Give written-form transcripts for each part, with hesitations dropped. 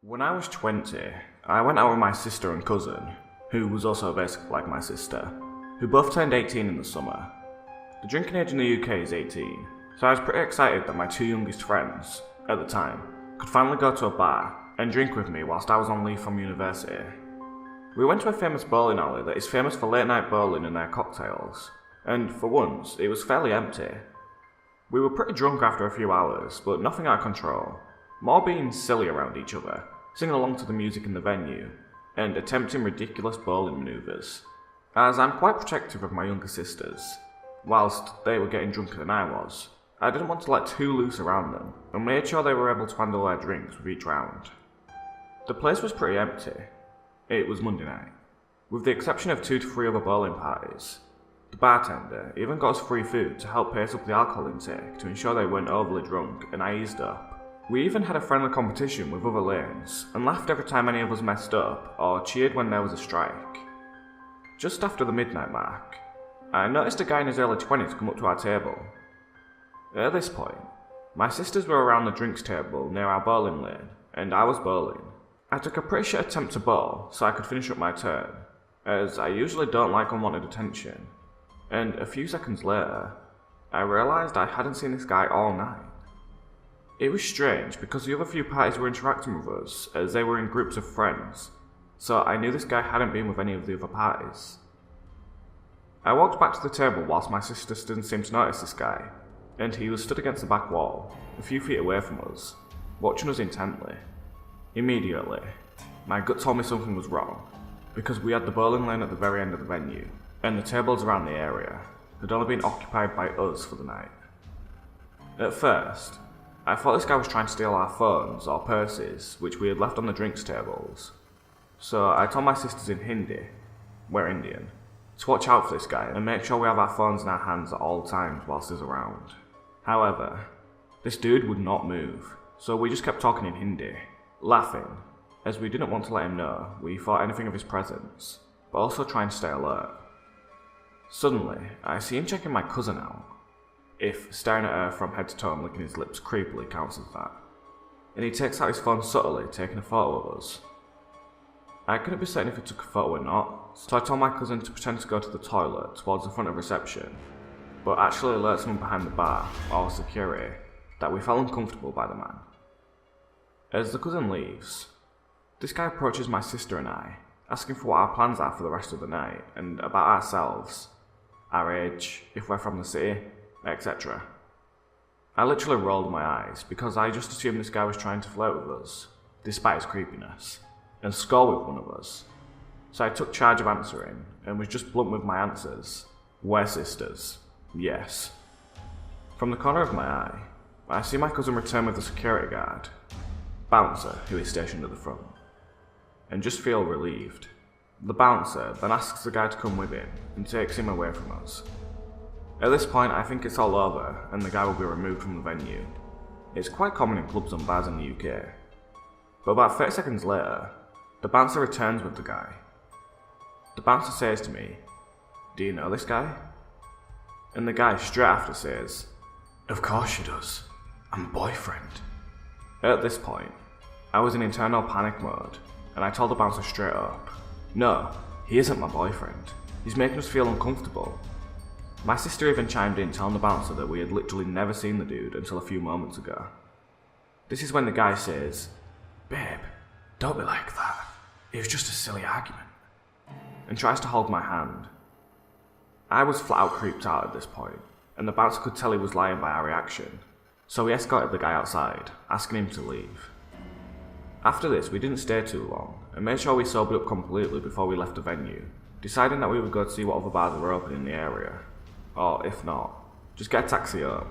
When I was 20, I went out with my sister and cousin, who was also basically like my sister, who both turned 18 in the summer. The drinking age in the UK is 18, so I was pretty excited that my two youngest friends, at the time, could finally go to a bar and drink with me whilst I was on leave from university. We went to a famous bowling alley that is famous for late night bowling and their cocktails, and for once, it was fairly empty. We were pretty drunk after a few hours, but nothing out of control, more being silly around each other, singing along to the music in the venue, and attempting ridiculous bowling manoeuvres. As I'm quite protective of my younger sisters, whilst they were getting drunker than I was, I didn't want to let too loose around them, and made sure they were able to handle their drinks with each round. The place was pretty empty. It was Monday night. With the exception of 2 to 3 other bowling parties, the bartender even got us free food to help pace up the alcohol intake to ensure they weren't overly drunk, and I eased up. We even had a friendly competition with other lanes, and laughed every time any of us messed up, or cheered when there was a strike. Just after the midnight mark, I noticed a guy in his early 20s come up to our table. At this point, my sisters were around the drinks table near our bowling lane, and I was bowling. I took a pretty shit attempt to bowl so I could finish up my turn, as I usually don't like unwanted attention, and a few seconds later, I realised I hadn't seen this guy all night. It was strange because the other few parties were interacting with us as they were in groups of friends, so I knew this guy hadn't been with any of the other parties. I walked back to the table whilst my sisters didn't seem to notice this guy, and he was stood against the back wall, a few feet away from us, watching us intently. Immediately, my gut told me something was wrong, because we had the bowling lane at the very end of the venue, and the tables around the area had only been occupied by us for the night. At first, I thought this guy was trying to steal our phones or purses, which we had left on the drinks tables. So I told my sisters in Hindi, we're Indian, to watch out for this guy and make sure we have our phones in our hands at all times whilst he's around. However, this dude would not move, so we just kept talking in Hindi, laughing, as we didn't want to let him know we thought anything of his presence, but also trying to stay alert. Suddenly, I see him checking my cousin out, if staring at her from head to toe and licking his lips creepily counts as that, and he takes out his phone subtly, taking a photo of us. I couldn't be certain if he took a photo or not, so I told my cousin to pretend to go to the toilet towards the front of reception, but actually alert someone behind the bar, or security, that we felt uncomfortable by the man. As the cousin leaves, this guy approaches my sister and I, asking for what our plans are for the rest of the night, and about ourselves, our age, if we're from the city, etc. I literally rolled my eyes because I just assumed this guy was trying to flirt with us, despite his creepiness, and score with one of us. So I took charge of answering and was just blunt with my answers. We're sisters, yes. From the corner of my eye, I see my cousin return with the security guard, bouncer who is stationed at the front, and just feel relieved. The bouncer then asks the guy to come with him and takes him away from us. At this point, I think it's all over and the guy will be removed from the venue. It's quite common in clubs and bars in the UK. But about 30 seconds later, the bouncer returns with the guy. The bouncer says to me, "Do you know this guy?" And the guy straight after says, "Of course she does. I'm a boyfriend." At this point, I was in internal panic mode, and I told the bouncer straight up, "No, he isn't my boyfriend. He's making us feel uncomfortable." My sister even chimed in telling the bouncer that we had literally never seen the dude until a few moments ago. This is when the guy says, "Babe, don't be like that. It was just a silly argument," and tries to hold my hand. I was flat out creeped out at this point, and the bouncer could tell he was lying by our reaction, so we escorted the guy outside, asking him to leave. After this, we didn't stay too long, and made sure we sobered up completely before we left the venue, deciding that we would go to see what other bars were open in the area. Or, if not, just get a taxi home.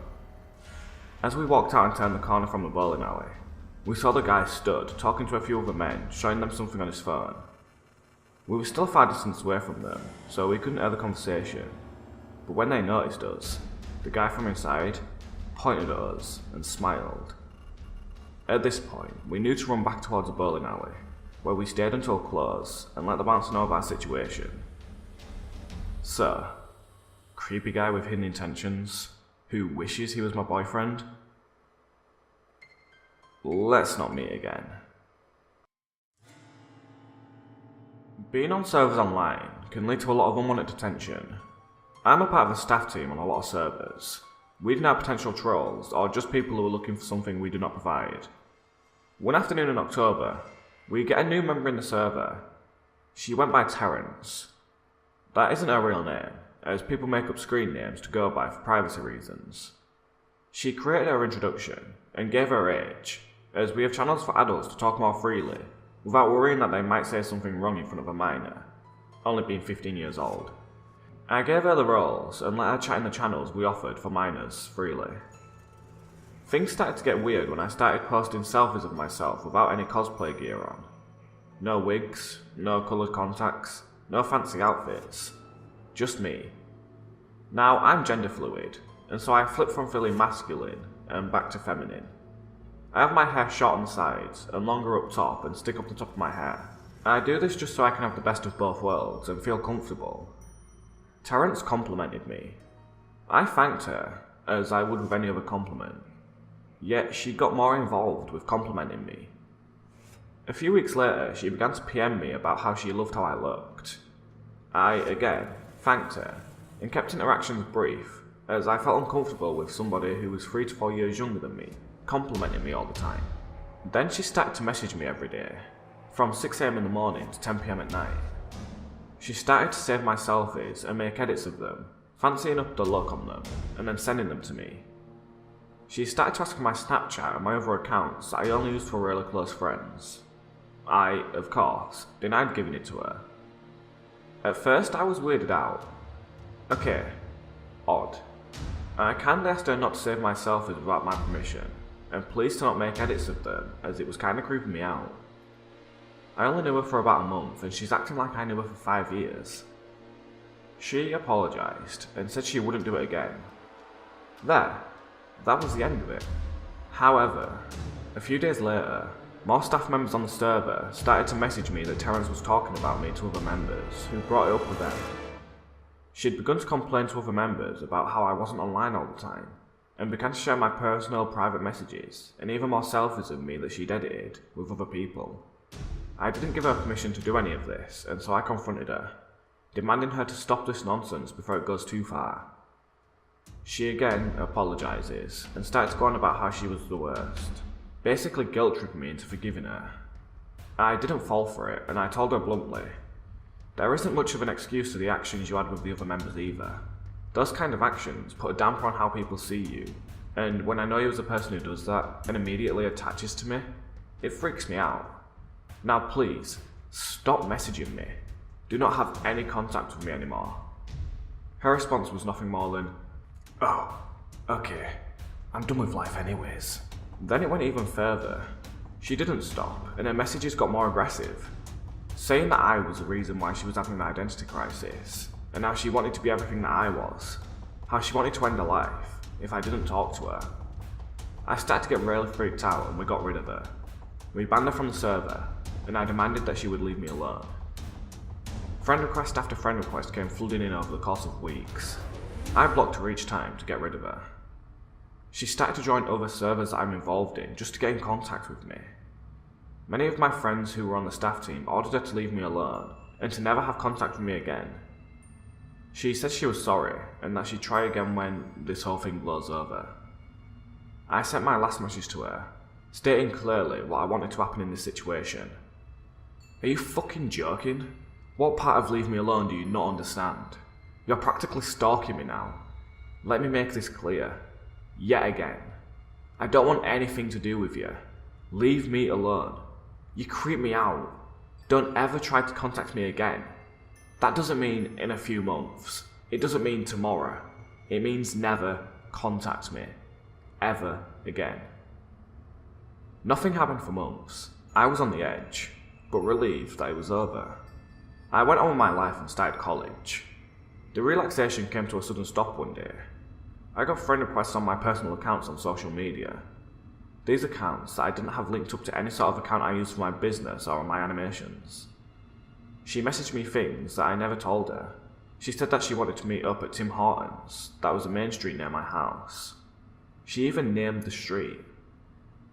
As we walked out and turned the corner from the bowling alley, we saw the guy stood, talking to a few other men, showing them something on his phone. We were still a far distance away from them, so we couldn't hear the conversation, but when they noticed us, the guy from inside pointed at us and smiled. At this point, we knew to run back towards the bowling alley, where we stayed until close and let the bouncer know of our situation. So, creepy guy with hidden intentions, who wishes he was my boyfriend? Let's not meet again. Being on servers online can lead to a lot of unwanted attention. I'm a part of a staff team on a lot of servers. Weeding out potential trolls or just people who are looking for something we do not provide. One afternoon in October, we get a new member in the server. She went by Terrence. That isn't her real name, as people make up screen names to go by for privacy reasons. She created her introduction and gave her age, as we have channels for adults to talk more freely, without worrying that they might say something wrong in front of a minor, only being 15 years old. I gave her the roles and let her chat in the channels we offered for minors freely. Things started to get weird when I started posting selfies of myself without any cosplay gear on. No wigs, no coloured contacts, no fancy outfits. Just me. Now, I'm gender fluid, and so I flip from feeling masculine and back to feminine. I have my hair short on the sides and longer up top and stick up the top of my hair. I do this just so I can have the best of both worlds and feel comfortable. Terrence complimented me. I thanked her, as I would with any other compliment. Yet she got more involved with complimenting me. A few weeks later, she began to PM me about how she loved how I looked. I, again, thanked her, and kept interactions brief, as I felt uncomfortable with somebody who was 3 to 4 years younger than me, complimenting me all the time. Then she started to message me every day, from 6 AM in the morning to 10 PM at night. She started to save my selfies and make edits of them, fancying up the look on them, and then sending them to me. She started to ask for my Snapchat and my other accounts that I only used for really close friends. I, of course, denied giving it to her. At first I was weirded out. Okay, odd. I kindly asked her not to save my selfies without my permission, and please to not make edits of them, as it was kinda creeping me out. I only knew her for about a month, and she's acting like I knew her for 5 years. She apologised, and said she wouldn't do it again. That was the end of it. However, a few days later, more staff members on the server started to message me that Terrence was talking about me to other members, who brought it up with them. She'd begun to complain to other members about how I wasn't online all the time, and began to share my personal private messages, and even more selfies of me that she'd edited, with other people. I didn't give her permission to do any of this, and so I confronted her, demanding her to stop this nonsense before it goes too far. She again apologises, and started to go on about how she was the worst, basically guilt-tripping me into forgiving her. I didn't fall for it, and I told her bluntly, there isn't much of an excuse to the actions you had with the other members either. Those kind of actions put a damper on how people see you, and when I know you as a person who does that, and immediately attaches to me, it freaks me out. Now please, stop messaging me. Do not have any contact with me anymore. Her response was nothing more than, oh, okay, I'm done with life anyways. Then it went even further. She didn't stop, and her messages got more aggressive, saying that I was the reason why she was having an identity crisis, and how she wanted to be everything that I was, how she wanted to end her life if I didn't talk to her. I started to get really freaked out, and we got rid of her. We banned her from the server, and I demanded that she would leave me alone. Friend request after friend request came flooding in over the course of weeks. I blocked her each time to get rid of her. She started to join other servers that I'm involved in just to get in contact with me. Many of my friends who were on the staff team ordered her to leave me alone, and to never have contact with me again. She said she was sorry, and that she'd try again when this whole thing blows over. I sent my last message to her, stating clearly what I wanted to happen in this situation. Are you fucking joking? What part of leave me alone do you not understand? You're practically stalking me now. Let me make this clear. Yet again. I don't want anything to do with you. Leave me alone. You creep me out. Don't ever try to contact me again. That doesn't mean in a few months. It doesn't mean tomorrow. It means never contact me. Ever again. Nothing happened for months. I was on the edge, but relieved that it was over. I went on with my life and started college. The relaxation came to a sudden stop one day. I got friend requests on my personal accounts on social media. These accounts that I didn't have linked up to any sort of account I used for my business or on my animations. She messaged me things that I never told her. She said that she wanted to meet up at Tim Hortons, that was a main street near my house. She even named the street.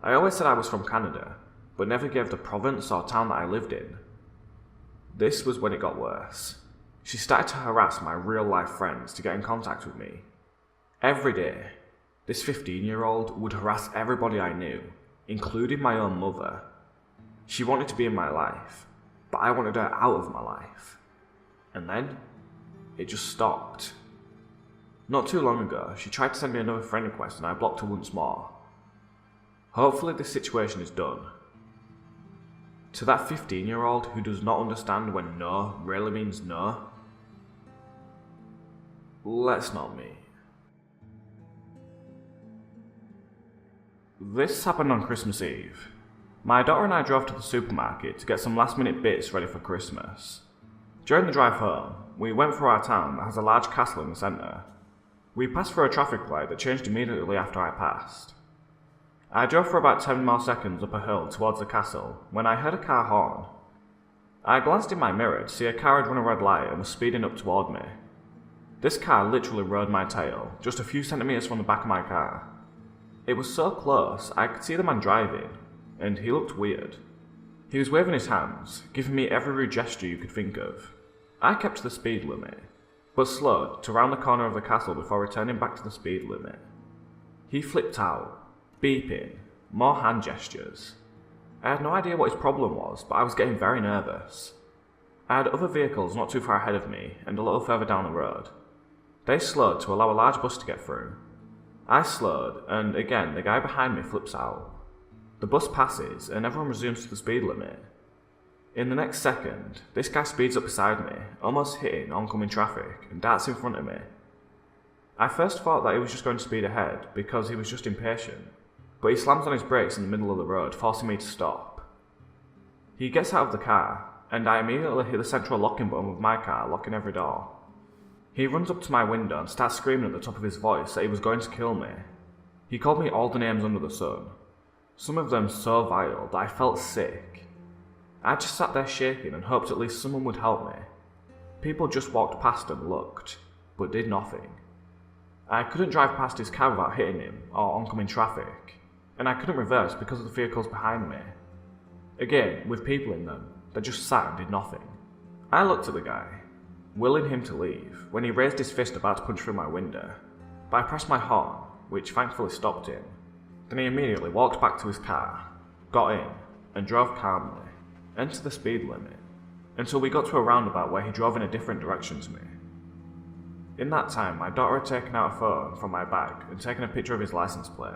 I always said I was from Canada, but never gave the province or town that I lived in. This was when it got worse. She started to harass my real-life friends to get in contact with me. Every day, this 15-year-old would harass everybody I knew, including my own mother. She wanted to be in my life, but I wanted her out of my life. And then, it just stopped. Not too long ago, she tried to send me another friend request and I blocked her once more. Hopefully this situation is done. To that 15-year-old who does not understand when no really means no, let's not meet. This happened on Christmas Eve. My daughter and I drove to the supermarket to get some last-minute bits ready for Christmas. During the drive home, we went through our town that has a large castle in the centre. We passed through a traffic light that changed immediately after I passed. I drove for about 10 more seconds up a hill towards the castle when I heard a car horn. I glanced in my mirror to see a car had run a red light and was speeding up toward me. This car literally rode my tail, just a few centimetres from the back of my car. It was so close I could see the man driving, and he looked weird. He was waving his hands, giving me every rude gesture you could think of. I kept to the speed limit, but slowed to round the corner of the castle before returning back to the speed limit. He flipped out, beeping, more hand gestures. I had no idea what his problem was, but I was getting very nervous. I had other vehicles not too far ahead of me and a little further down the road. They slowed to allow a large bus to get through. I slowed, and again the guy behind me flips out. The bus passes and everyone resumes to the speed limit. In the next second, this guy speeds up beside me, almost hitting oncoming traffic, and darts in front of me. I first thought that he was just going to speed ahead because he was just impatient, but he slams on his brakes in the middle of the road, forcing me to stop. He gets out of the car, and I immediately hit the central locking button of my car, locking every door. He runs up to my window and starts screaming at the top of his voice that he was going to kill me. He called me all the names under the sun, some of them so vile that I felt sick. I just sat there shaking and hoped at least someone would help me. People just walked past and looked, but did nothing. I couldn't drive past his car without hitting him or oncoming traffic, and I couldn't reverse because of the vehicles behind me. Again, with people in them that just sat and did nothing. I looked at the guy, willing him to leave, when he raised his fist about to punch through my window, but I pressed my horn, which thankfully stopped him. Then he immediately walked back to his car, got in, and drove calmly, entered the speed limit, until we got to a roundabout where he drove in a different direction to me. In that time, my daughter had taken out a phone from my bag and taken a picture of his license plate.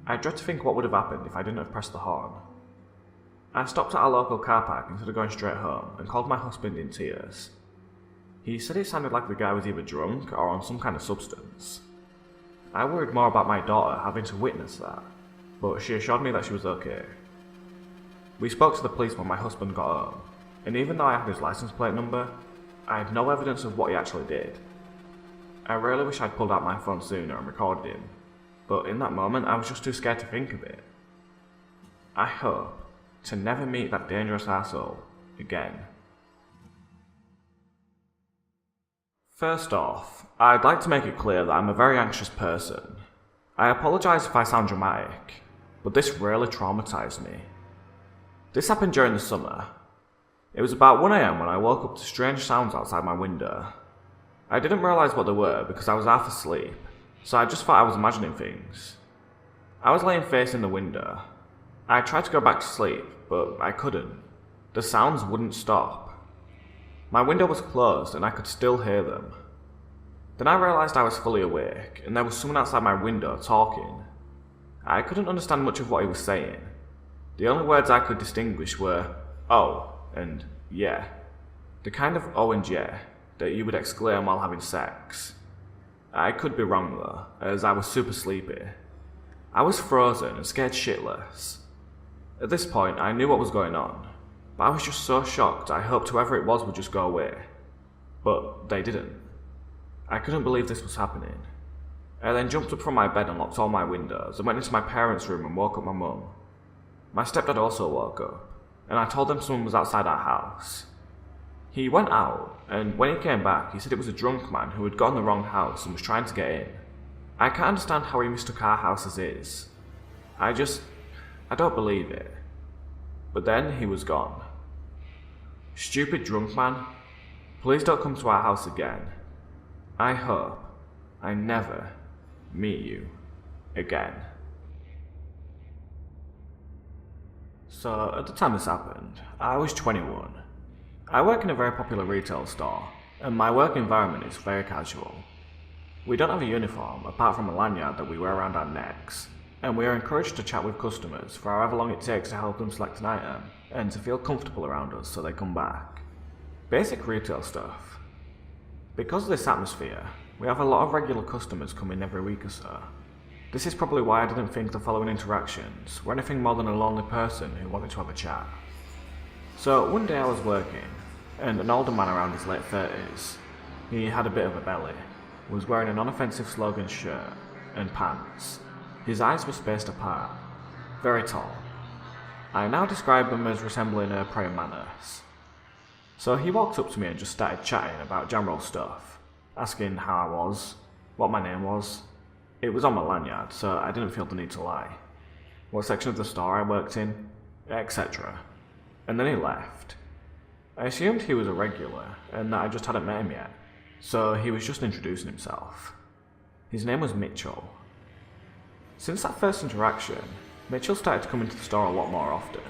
I dread to think what would have happened if I didn't have pressed the horn. I stopped at our local car park instead of going straight home and called my husband in tears. He said it sounded like the guy was either drunk or on some kind of substance. I worried more about my daughter having to witness that, but she assured me that she was okay. We spoke to the police when my husband got home, and even though I had his license plate number, I had no evidence of what he actually did. I really wish I'd pulled out my phone sooner and recorded him, but in that moment I was just too scared to think of it. I hope to never meet that dangerous asshole again. First off, I'd like to make it clear that I'm a very anxious person. I apologise if I sound dramatic, but this really traumatised me. This happened during the summer. It was about 1 AM when I woke up to strange sounds outside my window. I didn't realise what they were because I was half asleep, so I just thought I was imagining things. I was laying facing the window. I tried to go back to sleep, but I couldn't. The sounds wouldn't stop. My window was closed and I could still hear them. Then I realised I was fully awake and there was someone outside my window talking. I couldn't understand much of what he was saying. The only words I could distinguish were, "oh," and "yeah." The kind of "oh" and "yeah" that you would exclaim while having sex. I could be wrong though, as I was super sleepy. I was frozen and scared shitless. At this point I knew what was going on, but I was just so shocked I hoped whoever it was would just go away. But they didn't. I couldn't believe this was happening. I then jumped up from my bed and locked all my windows and went into my parents' room and woke up my mum. My stepdad also woke up, and I told them someone was outside our house. He went out, and when he came back he said it was a drunk man who had gone the wrong house and was trying to get in. I can't understand how he mistook our house as his. I don't believe it. But then he was gone. Stupid drunk man. Please don't come to our house again. I hope I never meet you again. So, at the time this happened, I was 21. I work in a very popular retail store, and my work environment is very casual. We don't have a uniform apart from a lanyard that we wear around our necks, and we are encouraged to chat with customers for however long it takes to help them select an item, and to feel comfortable around us so they come back. Basic retail stuff. Because of this atmosphere, we have a lot of regular customers come in every week or so. This is probably why I didn't think the following interactions were anything more than a lonely person who wanted to have a chat. So one day I was working, and an older man around his late 30s, he had a bit of a belly, was wearing a non-offensive slogan shirt and pants. His eyes were spaced apart, very tall. I now describe him as resembling a praying mantis. So he walked up to me and just started chatting about general stuff, asking how I was, what my name was. It was on my lanyard, so I didn't feel the need to lie. What section of the store I worked in, etc. And then he left. I assumed he was a regular, and that I just hadn't met him yet, so he was just introducing himself. His name was Mitchell. Since that first interaction, Mitchell started to come into the store a lot more often.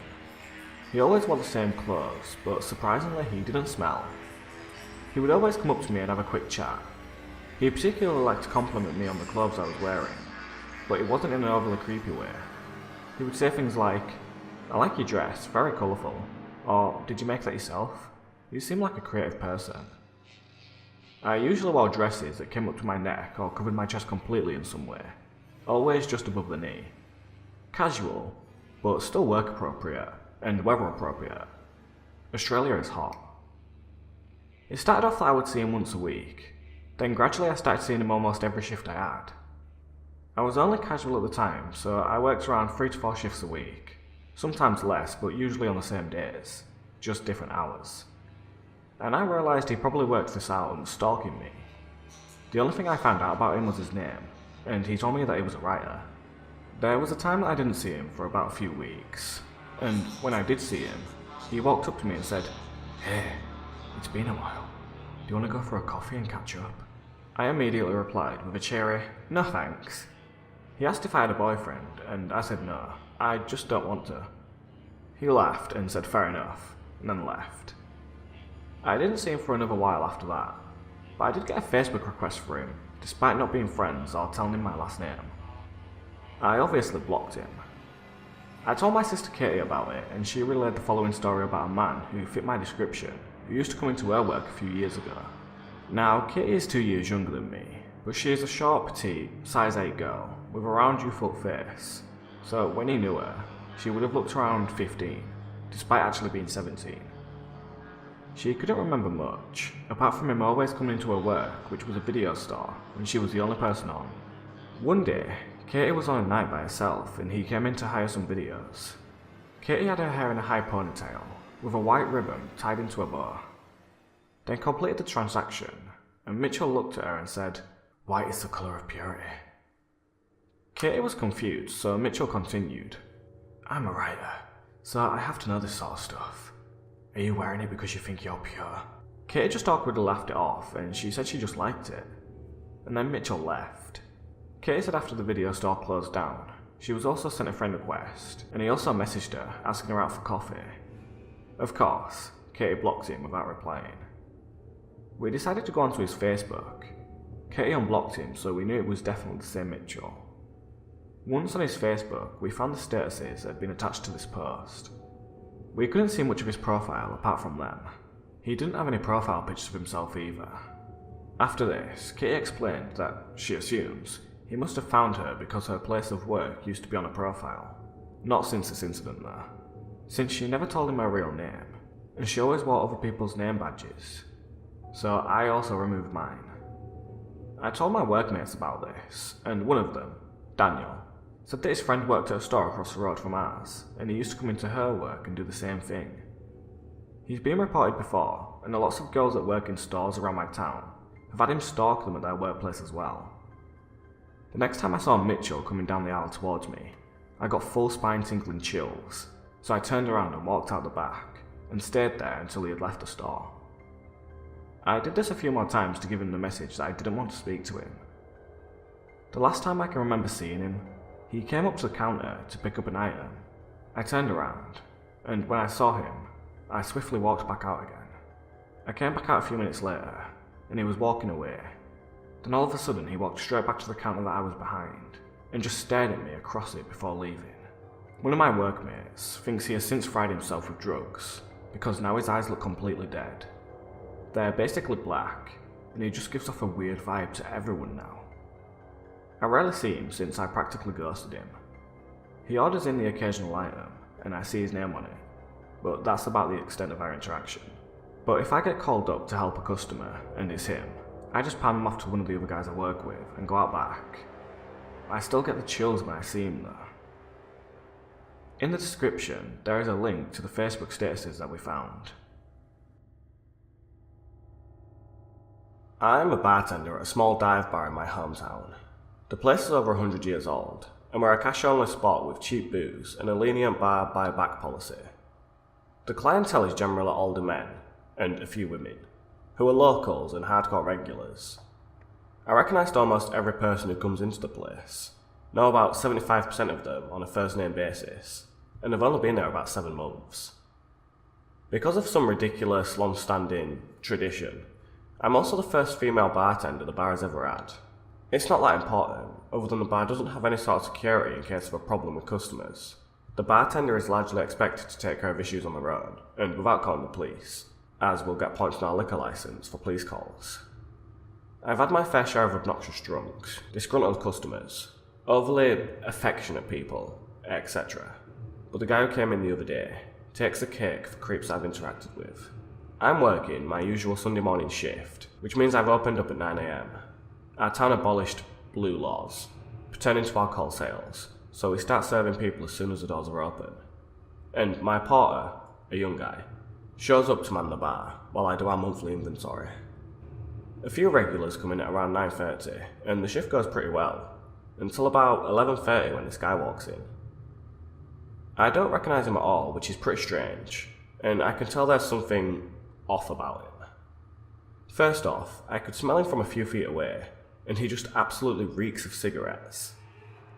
He always wore the same clothes, but surprisingly he didn't smell. He would always come up to me and have a quick chat. He particularly liked to compliment me on the clothes I was wearing, but it wasn't in an overly creepy way. He would say things like, "I like your dress, very colourful," or "Did you make that yourself? You seem like a creative person." I usually wore dresses that came up to my neck or covered my chest completely in some way, always just above the knee. Casual, but still work appropriate and weather appropriate. Australia is hot. It started off that I would see him once a week, then gradually I started seeing him almost every shift I had. I was only casual at the time, so I worked around 3 to 4 shifts a week, sometimes less, but usually on the same days, just different hours. And I realised he probably worked this out and was stalking me. The only thing I found out about him was his name, and he told me that he was a writer. There was a time that I didn't see him for about a few weeks, and when I did see him, he walked up to me and said, "Hey, it's been a while. Do you want to go for a coffee and catch up?" I immediately replied with a cheery, "No thanks." He asked if I had a boyfriend, and I said no, I just don't want to. He laughed and said fair enough, and then left. I didn't see him for another while after that, but I did get a Facebook request for him, despite not being friends or telling him my last name. I obviously blocked him. I told my sister Katie about it, and she relayed the following story about a man who fit my description, who used to come into her work a few years ago. Now, Katie is 2 years younger than me, but she is a short, petite, size 8 girl, with a round, youthful face, so when he knew her, she would have looked around 15, despite actually being 17. She couldn't remember much, apart from him always coming into her work, which was a video store, and she was the only person on. One day, Katie was on a night by herself, and he came in to hire some videos. Katie had her hair in a high ponytail, with a white ribbon tied into a bow. They completed the transaction, and Mitchell looked at her and said, "White is the colour of purity." Katie was confused, so Mitchell continued, "I'm a writer, so I have to know this sort of stuff. Are you wearing it because you think you're pure?" Katie just awkwardly laughed it off, and she said she just liked it. And then Mitchell left. Katie said after the video store closed down, she was also sent a friend request, and he also messaged her, asking her out for coffee. Of course, Katie blocked him without replying. We decided to go onto his Facebook. Katie unblocked him, so we knew it was definitely the same Mitchell. Once on his Facebook, we found the statuses that had been attached to this post. We couldn't see much of his profile apart from them. He didn't have any profile pictures of himself either. After this, Katie explained that, she assumes, he must have found her because her place of work used to be on a profile. Not since this incident though, since she never told him her real name, and she always wore other people's name badges. So I also removed mine. I told my workmates about this, and one of them, Daniel, said that his friend worked at a store across the road from ours, and he used to come into her work and do the same thing. He's been reported before, and lots of girls that work in stores around my town have had him stalk them at their workplace as well. The next time I saw Mitchell coming down the aisle towards me, I got full spine-tingling chills, so I turned around and walked out the back, and stayed there until he had left the store. I did this a few more times to give him the message that I didn't want to speak to him. The last time I can remember seeing him, he came up to the counter to pick up an item. I turned around, and when I saw him, I swiftly walked back out again. I came back out a few minutes later, and he was walking away. Then all of a sudden he walked straight back to the counter that I was behind, and just stared at me across it before leaving. One of my workmates thinks he has since fried himself with drugs, because now his eyes look completely dead. They're basically black, and he just gives off a weird vibe to everyone now. I rarely see him since I practically ghosted him. He orders in the occasional item, and I see his name on it, but that's about the extent of our interaction. But if I get called up to help a customer, and it's him, I just palm him off to one of the other guys I work with and go out back. I still get the chills when I see him though. In the description, there is a link to the Facebook statuses that we found. I'm a bartender at a small dive bar in my hometown. The place is over 100 years old, and we're a cash-only spot with cheap booze and a lenient bar buy-back policy. The clientele is generally older men, and a few women, who are locals and hardcore regulars. I recognised almost every person who comes into the place, know about 75% of them on a first-name basis, and have only been there about 7 months. Because of some ridiculous, long-standing tradition, I'm also the first female bartender the bar has ever had. It's not that important, other than the bar doesn't have any sort of security in case of a problem with customers. The bartender is largely expected to take care of issues on their own, and without calling the police, as we'll get points on our liquor licence for police calls. I've had my fair share of obnoxious drunks, disgruntled customers, overly affectionate people, etc. But the guy who came in the other day takes the cake for creeps I've interacted with. I'm working my usual Sunday morning shift, which means I've opened up at 9 AM. Our town abolished blue laws, pertaining to alcohol sales, so we start serving people as soon as the doors are open. And my porter, a young guy, shows up to man the bar while I do our monthly inventory. A few regulars come in at around 9:30, and the shift goes pretty well, until about 11:30 when this guy walks in. I don't recognise him at all, which is pretty strange, and I can tell there's something off about him. First off, I could smell him from a few feet away, and he just absolutely reeks of cigarettes.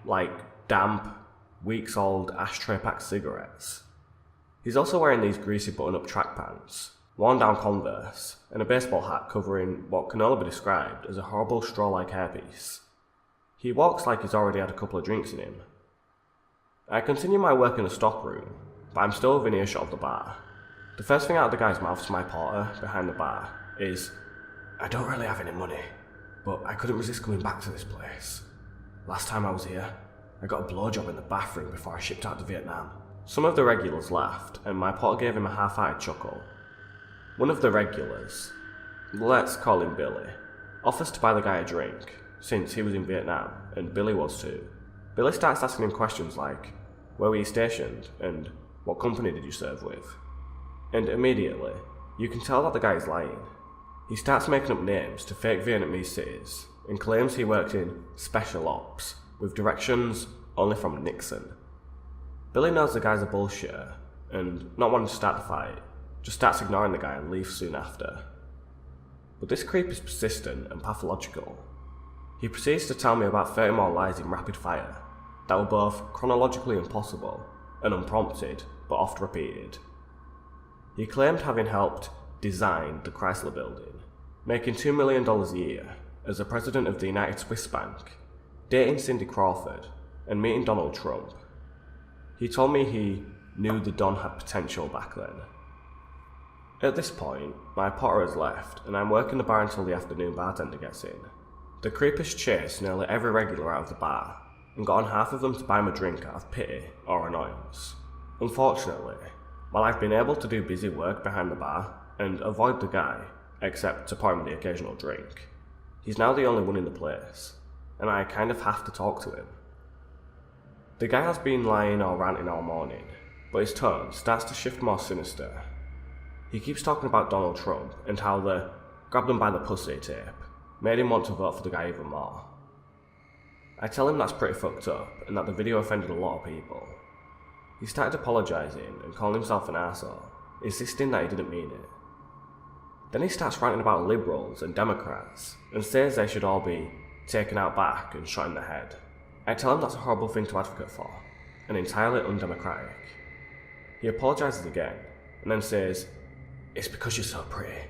Like damp, weeks-old ashtray-packed cigarettes. He's also wearing these greasy button-up track pants, worn-down Converse, and a baseball hat covering what can only be described as a horrible straw-like hairpiece. He walks like he's already had a couple of drinks in him. I continue my work in the stockroom, but I'm still within earshot of the bar. The first thing out of the guy's mouth to my porter behind the bar is, "I don't really have any money, but I couldn't resist coming back to this place. Last time I was here, I got a blowjob in the bathroom before I shipped out to Vietnam." Some of the regulars laughed, and my porter gave him a half-hearted chuckle. One of the regulars, let's call him Billy, offers to buy the guy a drink, since he was in Vietnam, and Billy was too. Billy starts asking him questions like, "Where were you stationed?" and "What company did you serve with?" And immediately, you can tell that the guy is lying. He starts making up names to fake Vietnamese cities, and claims he worked in Special Ops, with directions only from Nixon. Billy knows the guy's a bullshitter, and not wanting to start the fight, just starts ignoring the guy and leaves soon after. But this creep is persistent and pathological. He proceeds to tell me about 30 more lies in rapid fire, that were both chronologically impossible and unprompted, but oft repeated. He claimed having helped design the Chrysler Building, making $2 million a year as the president of the United Swiss Bank, dating Cindy Crawford, and meeting Donald Trump. He told me he knew the Don had potential back then. At this point, my porter has left, and I'm working the bar until the afternoon bartender gets in. The creep has chased nearly every regular out of the bar, and gotten half of them to buy him a drink out of pity or annoyance. Unfortunately, while I've been able to do busy work behind the bar and avoid the guy, except to pour him the occasional drink, he's now the only one in the place, and I kind of have to talk to him. The guy has been lying or ranting all morning, but his tone starts to shift more sinister. He keeps talking about Donald Trump and how the "grab them by the pussy" tape made him want to vote for the guy even more. I tell him that's pretty fucked up and that the video offended a lot of people. He started apologising and calling himself an arsehole, insisting that he didn't mean it. Then he starts ranting about liberals and Democrats, and says they should all be taken out back and shot in the head. I tell him that's a horrible thing to advocate for, and entirely undemocratic. He apologises again, and then says, "It's because you're so pretty.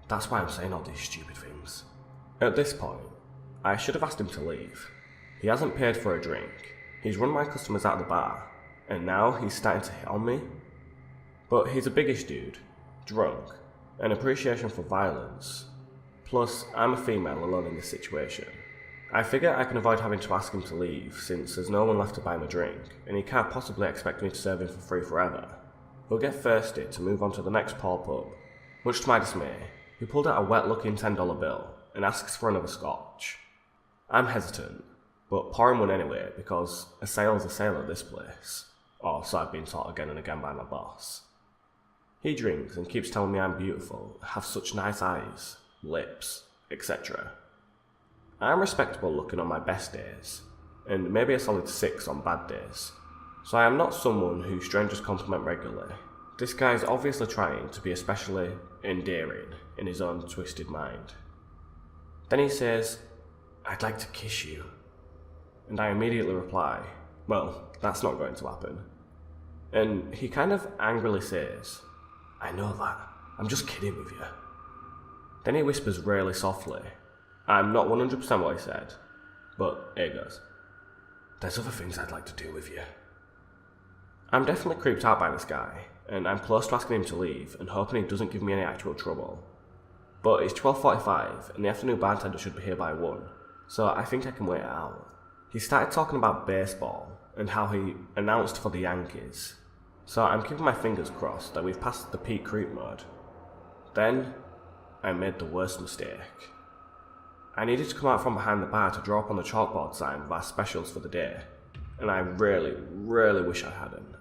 That's why I'm saying all these stupid things." At this point, I should have asked him to leave. He hasn't paid for a drink, he's run my customers out of the bar, and now he's starting to hit on me. But he's a biggish dude, drunk, an appreciation for violence. Plus, I'm a female alone in this situation. I figure I can avoid having to ask him to leave, since there's no one left to buy him a drink, and he can't possibly expect me to serve him for free forever. He'll get thirsty to move on to the next poor pub. Much to my dismay, he pulled out a wet-looking $10 bill and asks for another scotch. I'm hesitant, but pour him one anyway because a sale's a sale at this place, or so I've been taught again and again by my boss. He drinks and keeps telling me I'm beautiful, have such nice eyes, lips, etc. I'm respectable looking on my best days, and maybe a solid 6 on bad days, so I am not someone who strangers compliment regularly. This guy's obviously trying to be especially endearing in his own twisted mind. Then he says, "I'd like to kiss you," and I immediately reply, "Well, that's not going to happen." And he kind of angrily says, "I know that, I'm just kidding with you." Then he whispers really softly, I'm not 100% what he said, but here goes, "There's other things I'd like to do with you." I'm definitely creeped out by this guy, and I'm close to asking him to leave and hoping he doesn't give me any actual trouble. But it's 12:45 and the afternoon bartender should be here by 1, so I think I can wait it out. He started talking about baseball and how he announced for the Yankees, so I'm keeping my fingers crossed that we've passed the peak creep mode. Then, I made the worst mistake. I needed to come out from behind the bar to draw up on the chalkboard sign with our specials for the day, and I really wish I hadn't.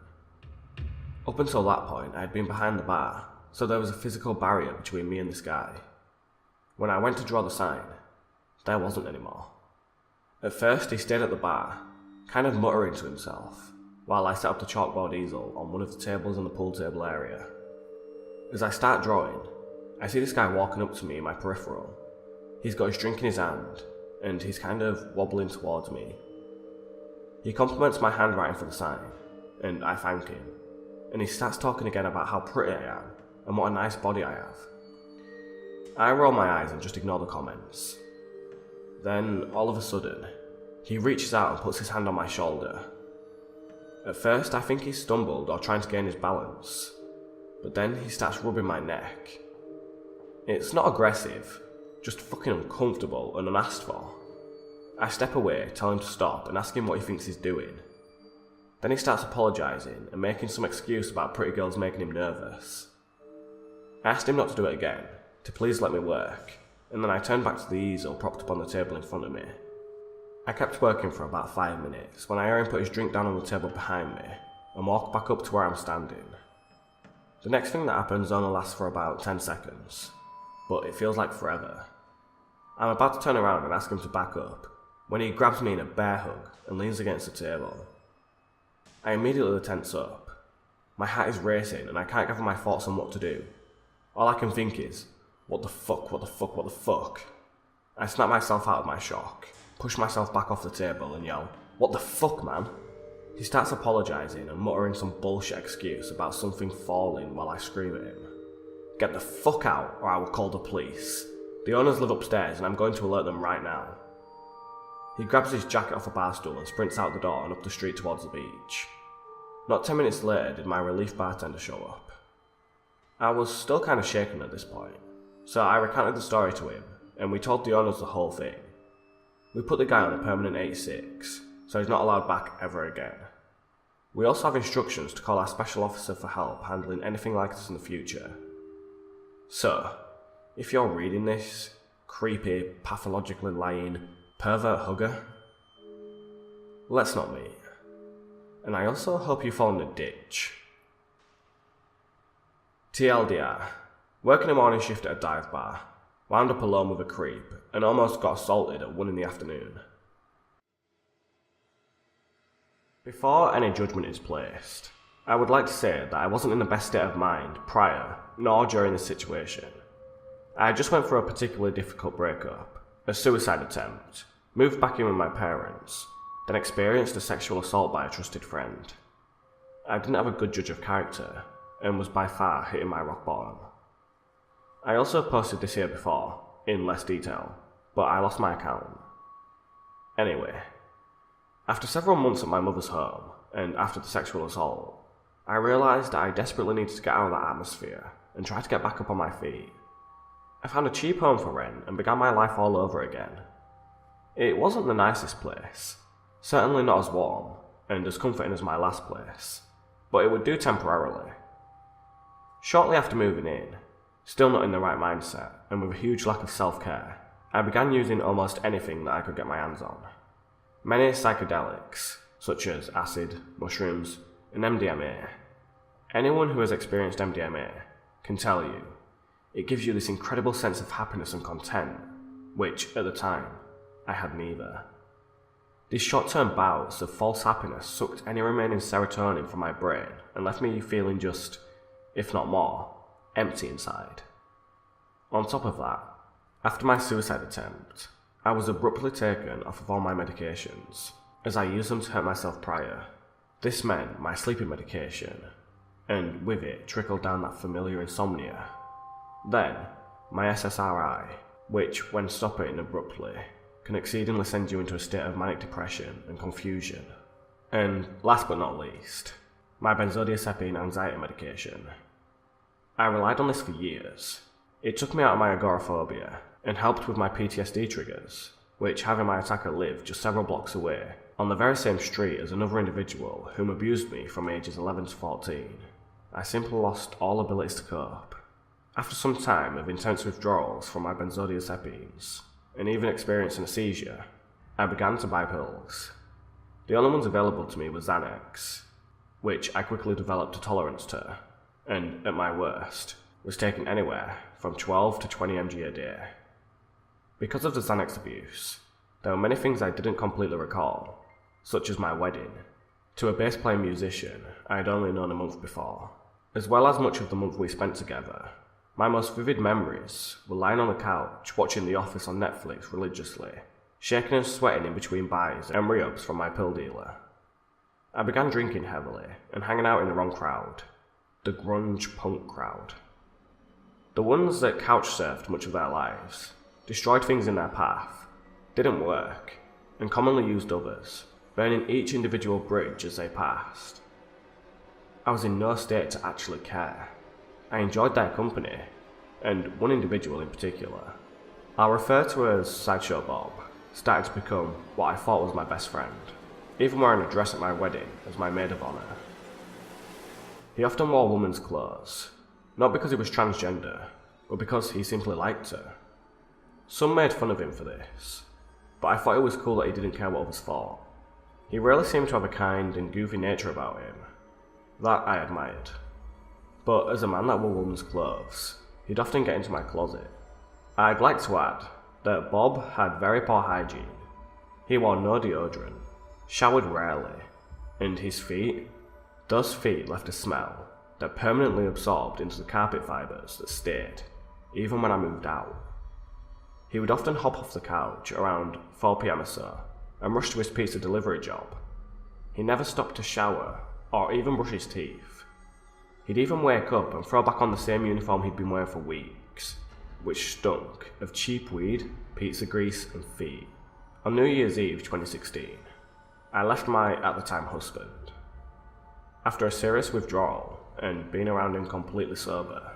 Up until that point, I had been behind the bar, so there was a physical barrier between me and this guy. When I went to draw the sign, there wasn't anymore. At first, he stayed at the bar, kind of muttering to himself, while I set up the chalkboard easel on one of the tables in the pool table area. As I start drawing, I see this guy walking up to me in my peripheral. He's got his drink in his hand, and he's kind of wobbling towards me. He compliments my handwriting for the sign, and I thank him, and he starts talking again about how pretty I am, and what a nice body I have. I roll my eyes and just ignore the comments. Then, all of a sudden, he reaches out and puts his hand on my shoulder. At first, I think he stumbled or trying to gain his balance, but then he starts rubbing my neck. It's not aggressive, just fucking uncomfortable and unasked for. I step away, tell him to stop, and ask him what he thinks he's doing. Then he starts apologising and making some excuse about pretty girls making him nervous. I asked him not to do it again, to please let me work, and then I turned back to the easel propped up on the table in front of me. I kept working for about 5 minutes when I hear him put his drink down on the table behind me and walk back up to where I'm standing. The next thing that happens only lasts for about 10 seconds, but it feels like forever. I'm about to turn around and ask him to back up when he grabs me in a bear hug and leans against the table. I immediately tense up. My heart is racing and I can't gather my thoughts on what to do. All I can think is, what the fuck? I snap myself out of my shock, push myself back off the table and yell, "What the fuck, man?" He starts apologising and muttering some bullshit excuse about something falling while I scream at him. "Get the fuck out or I will call the police. The owners live upstairs and I'm going to alert them right now." He grabs his jacket off a bar stool and sprints out the door and up the street towards the beach. Not 10 minutes later did my relief bartender show up. I was still kind of shaken at this point, so I recounted the story to him and we told the owners the whole thing. We put the guy on a permanent 86, so he's not allowed back ever again. We also have instructions to call our special officer for help handling anything like this in the future. So, if you're reading this, creepy, pathologically lying, pervert hugger, let's not meet. And I also hope you fall in the ditch. TLDR, working a morning shift at a dive bar, wound up alone with a creep, and almost got assaulted at 1 in the afternoon. Before any judgment is placed, I would like to say that I wasn't in the best state of mind prior, nor during this situation. I just went through a particularly difficult breakup, a suicide attempt, moved back in with my parents, then experienced a sexual assault by a trusted friend. I didn't have a good judge of character, and was by far hitting my rock bottom. I also posted this here before, in less detail, but I lost my account. Anyway, after several months at my mother's home, and after the sexual assault, I realised that I desperately needed to get out of that atmosphere and try to get back up on my feet. I found a cheap home for rent and began my life all over again. It wasn't the nicest place, certainly not as warm and as comforting as my last place, but it would do temporarily. Shortly after moving in, still not in the right mindset and with a huge lack of self-care, I began using almost anything that I could get my hands on. Many psychedelics, such as acid, mushrooms, and MDMA. Anyone who has experienced MDMA can tell you it gives you this incredible sense of happiness and content, which, at the time, I had neither. These short-term bouts of false happiness sucked any remaining serotonin from my brain and left me feeling just, if not more, empty inside. On top of that, after my suicide attempt, I was abruptly taken off of all my medications, as I used them to hurt myself prior. This meant my sleeping medication, and with it trickled down that familiar insomnia. Then, my SSRI, which, when stopping abruptly, can exceedingly send you into a state of manic depression and confusion. And, last but not least, my benzodiazepine anxiety medication. I relied on this for years. It took me out of my agoraphobia, and helped with my PTSD triggers, which having my attacker live just several blocks away, on the very same street as another individual whom abused me from ages 11 to 14, I simply lost all abilities to cope. After some time of intense withdrawals from my benzodiazepines, and even experiencing a seizure, I began to buy pills. The only ones available to me were Xanax, which I quickly developed a tolerance to, and, at my worst, was taken anywhere from 12 to 20 mg a day. Because of the Xanax abuse, there were many things I didn't completely recall, such as my wedding, to a bass-playing musician I had only known a month before, as well as much of the month we spent together. My most vivid memories were lying on the couch watching The Office on Netflix religiously, shaking and sweating in between buys and re-ups from my pill dealer. I began drinking heavily and hanging out in the wrong crowd, the grunge punk crowd. The ones that couch-surfed much of their lives, destroyed things in their path, didn't work, and commonly used others, burning each individual bridge as they passed. I was in no state to actually care. I enjoyed their company, and one individual in particular, I'll refer to as Sideshow Bob, started to become what I thought was my best friend, even wearing a dress at my wedding as my maid of honour. He often wore women's clothes, not because he was transgender, but because he simply liked her. Some made fun of him for this, but I thought it was cool that he didn't care what others thought. He really seemed to have a kind and goofy nature about him. That I admired. But as a man that wore women's clothes, he'd often get into my closet. I'd like to add that Bob had very poor hygiene. He wore no deodorant, showered rarely, and his feet, those feet left a smell that permanently absorbed into the carpet fibres that stayed, even when I moved out. He would often hop off the couch around 4 PM or so, and rush to his pizza delivery job. He never stopped to shower, or even brush his teeth. He'd even wake up and throw back on the same uniform he'd been wearing for weeks, which stunk of cheap weed, pizza grease, and feet. On New Year's Eve 2016, I left my, at the time, husband. After a serious withdrawal, and being around him completely sober,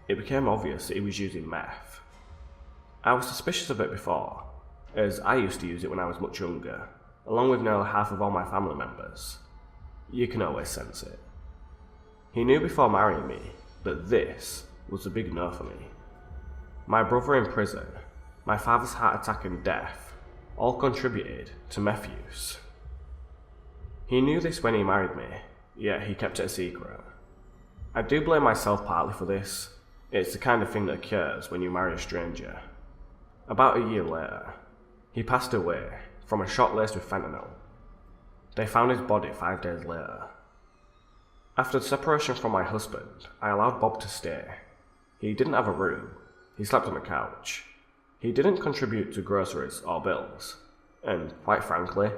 it became obvious that he was using meth. I was suspicious of it before, as I used to use it when I was much younger, along with nearly half of all my family members. You can always sense it. He knew before marrying me that this was a big no for me. My brother in prison, my father's heart attack and death, all contributed to meth use. He knew this when he married me, yet he kept it a secret. I do blame myself partly for this. It's the kind of thing that occurs when you marry a stranger. About a year later, he passed away from a shot laced with fentanyl. They found his body 5 days later. After the separation from my husband, I allowed Bob to stay. He didn't have a room. He slept on the couch. He didn't contribute to groceries or bills, and quite frankly,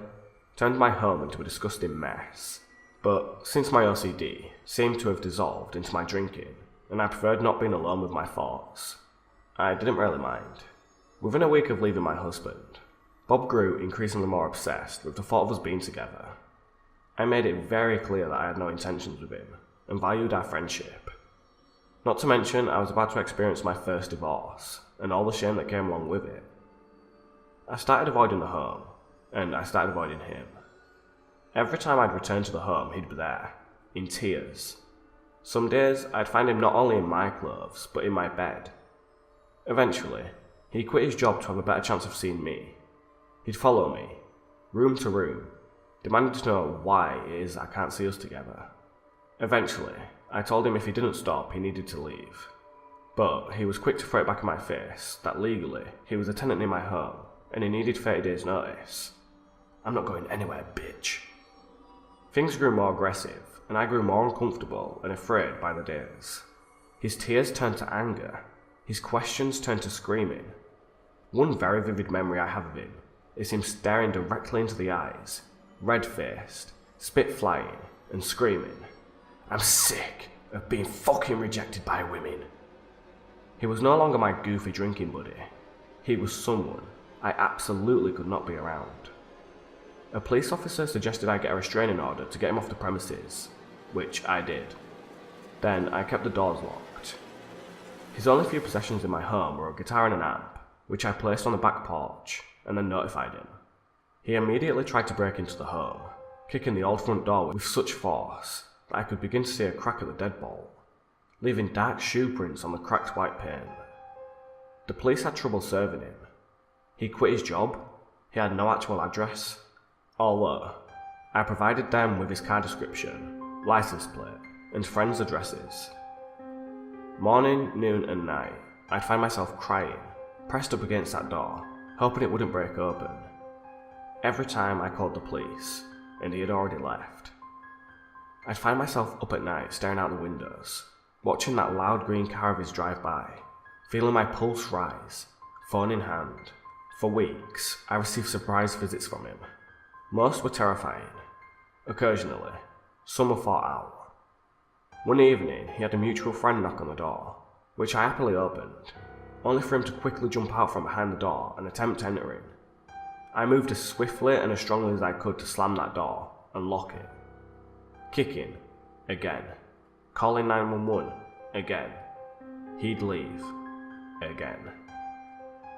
turned my home into a disgusting mess. But since my OCD seemed to have dissolved into my drinking, and I preferred not being alone with my thoughts, I didn't really mind. Within a week of leaving my husband, Bob grew increasingly more obsessed with the thought of us being together. I made it very clear that I had no intentions with him, and valued our friendship. Not to mention, I was about to experience my first divorce, and all the shame that came along with it. I started avoiding the home, and I started avoiding him. Every time I'd return to the home, he'd be there, in tears. Some days, I'd find him not only in my clothes, but in my bed. Eventually, he quit his job to have a better chance of seeing me. He'd follow me, room to room, demanding to know why it is I can't see us together. Eventually, I told him if he didn't stop, he needed to leave. But he was quick to throw it back in my face that legally, he was a tenant in my home, and he needed 30 days' notice. I'm not going anywhere, bitch. Things grew more aggressive, and I grew more uncomfortable and afraid by the days. His tears turned to anger. His questions turned to screaming. One very vivid memory I have of him is him staring directly into the eyes, red-faced, spit flying, and screaming, "I'm sick of being fucking rejected by women." He was no longer my goofy drinking buddy. He was someone I absolutely could not be around. A police officer suggested I get a restraining order to get him off the premises, which I did. Then I kept the doors locked. His only few possessions in my home were a guitar and an amp, which I placed on the back porch and then notified him. He immediately tried to break into the home, kicking the old front door with such force that I could begin to see a crack at the deadbolt, leaving dark shoe prints on the cracked white pane. The police had trouble serving him. He quit his job. He had no actual address, although I provided them with his car description, license plate, and friends' addresses. Morning, noon, and night, I'd find myself crying, pressed up against that door, hoping it wouldn't break open. Every time I called the police, and he had already left. I'd find myself up at night staring out the windows, watching that loud green car of his drive by, feeling my pulse rise, phone in hand. For weeks, I received surprise visits from him. Most were terrifying. Occasionally, some were thought out. One evening, he had a mutual friend knock on the door, which I happily opened, only for him to quickly jump out from behind the door and attempt entering. I moved as swiftly and as strongly as I could to slam that door and lock it. Kicking, again. Calling 911, again. He'd leave, again.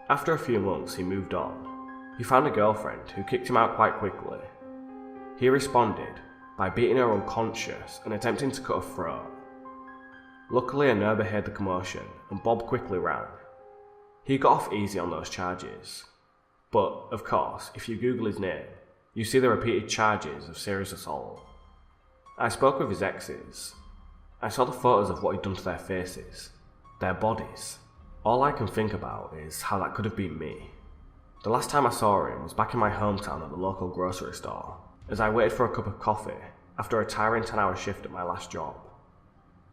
After a few months, he moved on. He found a girlfriend who kicked him out quite quickly. He responded by beating her unconscious and attempting to cut her throat. Luckily, a neighbour heard the commotion and Bob quickly ran. He got off easy on those charges. But, of course, if you Google his name, you see the repeated charges of serious assault. I spoke with his exes. I saw the photos of what he'd done to their faces, their bodies. All I can think about is how that could have been me. The last time I saw him was back in my hometown at the local grocery store, as I waited for a cup of coffee after a tiring 10-hour shift at my last job.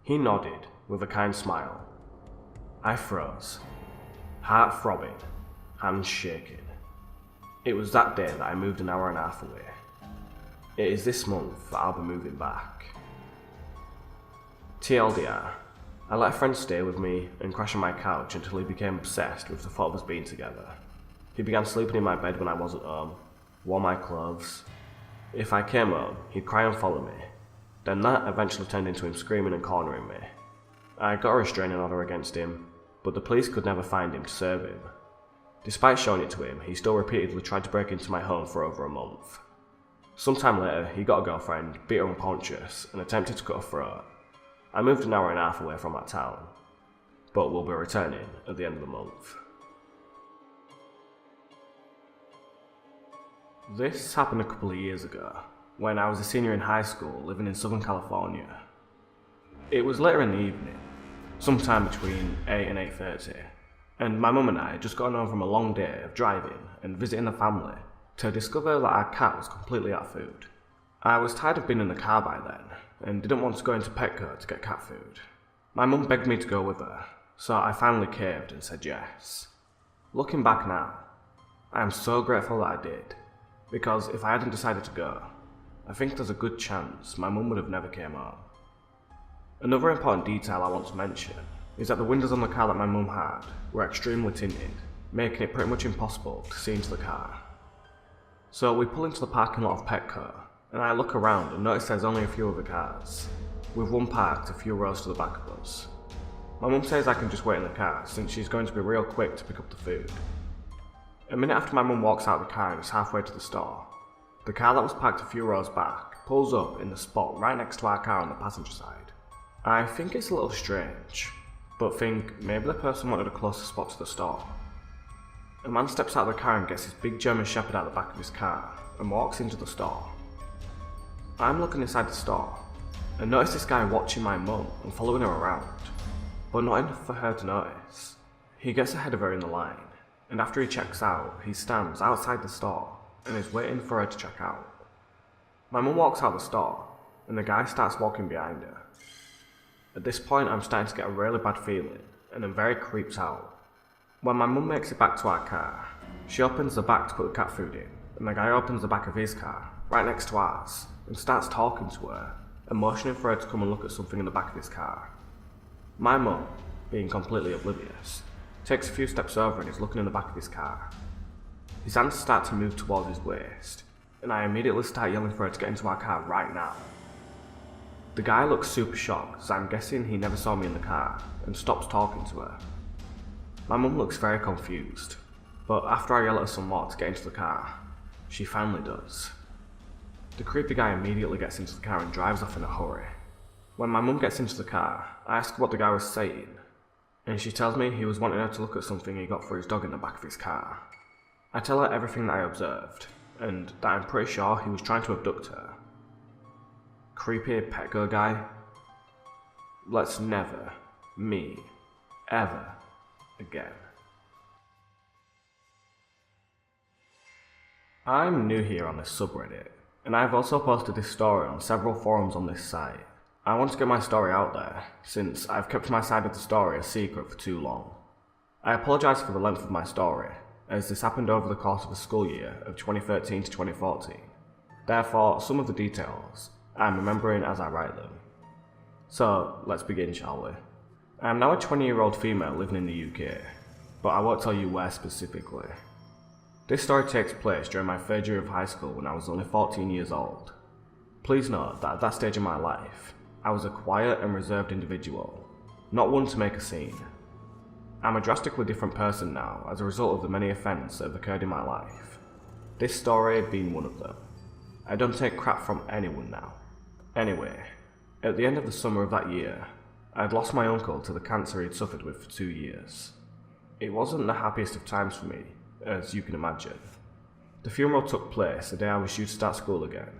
He nodded with a kind smile. I froze, heart throbbing, hands shaking. It was that day that I moved an hour and a half away. It is this month that I'll be moving back. TLDR, I let a friend stay with me and crash on my couch until he became obsessed with the thought of us being together. He began sleeping in my bed when I wasn't home, wore my clothes. If I came home, he'd cry and follow me. Then that eventually turned into him screaming and cornering me. I got a restraining order against him, but the police could never find him to serve him. Despite showing it to him, he still repeatedly tried to break into my home for over a month. Sometime later, he got a girlfriend, beat her unconscious, and attempted to cut her throat. I moved an hour and a half away from that town, but will be returning at the end of the month. This happened a couple of years ago, when I was a senior in high school living in Southern California. It was later in the evening, sometime between 8 and 8:30, and my mum and I had just gotten home from a long day of driving and visiting the family to discover that our cat was completely out of food. I was tired of being in the car by then, and didn't want to go into Petco to get cat food. My mum begged me to go with her, so I finally caved and said yes. Looking back now, I am so grateful that I did, because if I hadn't decided to go, I think there's a good chance my mum would have never came home. Another important detail I want to mention is that the windows on the car that my mum had were extremely tinted, making it pretty much impossible to see into the car. So we pull into the parking lot of Petco, and I look around and notice there's only a few other cars, with one parked a few rows to the back of us. My mum says I can just wait in the car since she's going to be real quick to pick up the food. A minute after my mum walks out of the car and is halfway to the store, the car that was parked a few rows back pulls up in the spot right next to our car on the passenger side. I think it's a little strange, but think maybe the person wanted a closer spot to the store. A man steps out of the car and gets his big German Shepherd out the back of his car and walks into the store. I'm looking inside the store and notice this guy watching my mum and following her around, but not enough for her to notice. He gets ahead of her in the line, and after he checks out, he stands outside the store and is waiting for her to check out. My mum walks out the store and the guy starts walking behind her. At this point I'm starting to get a really bad feeling and I'm very creeped out. When my mum makes it back to our car, she opens the back to put the cat food in, and the guy opens the back of his car, right next to ours, and starts talking to her and motioning for her to come and look at something in the back of his car. My mum, being completely oblivious, takes a few steps over and is looking in the back of his car. His hands start to move towards his waist, and I immediately start yelling for her to get into our car right now. The guy looks super shocked, as I'm guessing he never saw me in the car, and stops talking to her. My mum looks very confused, but after I yell at her some more to get into the car, she finally does. The creepy guy immediately gets into the car and drives off in a hurry. When my mum gets into the car, I ask her what the guy was saying, and she tells me he was wanting her to look at something he got for his dog in the back of his car. I tell her everything that I observed, and that I'm pretty sure he was trying to abduct her. Creepy Petco guy. Let's never meet ever again. I'm new here on this subreddit, and I've also posted this story on several forums on this site. I want to get my story out there, since I've kept my side of the story a secret for too long. I apologise for the length of my story, as this happened over the course of a school year of 2013 to 2014. Therefore, some of the details I'm remembering as I write them. So, let's begin, shall we? I am now a 20-year-old female living in the UK, but I won't tell you where specifically. This story takes place during my third year of high school when I was only 14 years old. Please note that at that stage in my life, I was a quiet and reserved individual, not one to make a scene. I'm a drastically different person now as a result of the many events that have occurred in my life, this story being one of them. I don't take crap from anyone now. Anyway, at the end of the summer of that year, I had lost my uncle to the cancer he'd suffered with for 2 years. It wasn't the happiest of times for me, as you can imagine. The funeral took place the day I was due to start school again,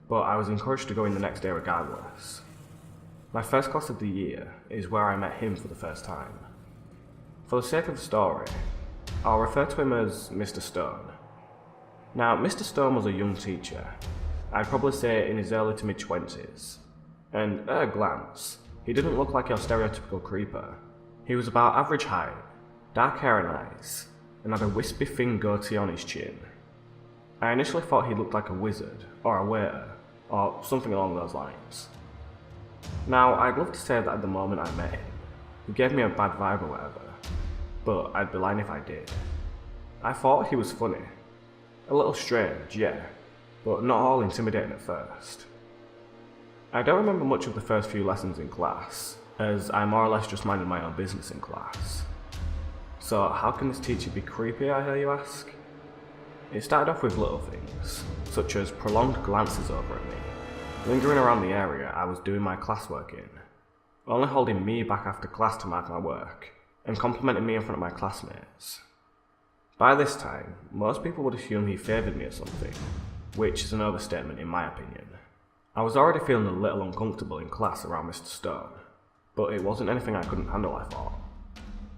but I was encouraged to go in the next day regardless. My first class of the year is where I met him for the first time. For the sake of the story, I'll refer to him as Mr. Stone. Now, Mr. Stone was a young teacher, I'd probably say in his early to mid-20s, and at a glance, he didn't look like your stereotypical creeper. He was about average height, dark hair and eyes, and had a wispy thin goatee on his chin. I initially thought he looked like a wizard, or a waiter, or something along those lines. Now, I'd love to say that at the moment I met him, he gave me a bad vibe or whatever, but I'd be lying if I did. I thought he was funny. A little strange, yeah, but not all intimidating at first. I don't remember much of the first few lessons in class, as I more or less just minded my own business in class. So how can this teacher be creepy, I hear you ask? It started off with little things, such as prolonged glances over at me, lingering around the area I was doing my classwork in, only holding me back after class to mark my work, and complimenting me in front of my classmates. By this time, most people would assume he favoured me or something, which is an overstatement in my opinion. I was already feeling a little uncomfortable in class around Mr. Stone, but it wasn't anything I couldn't handle, I thought.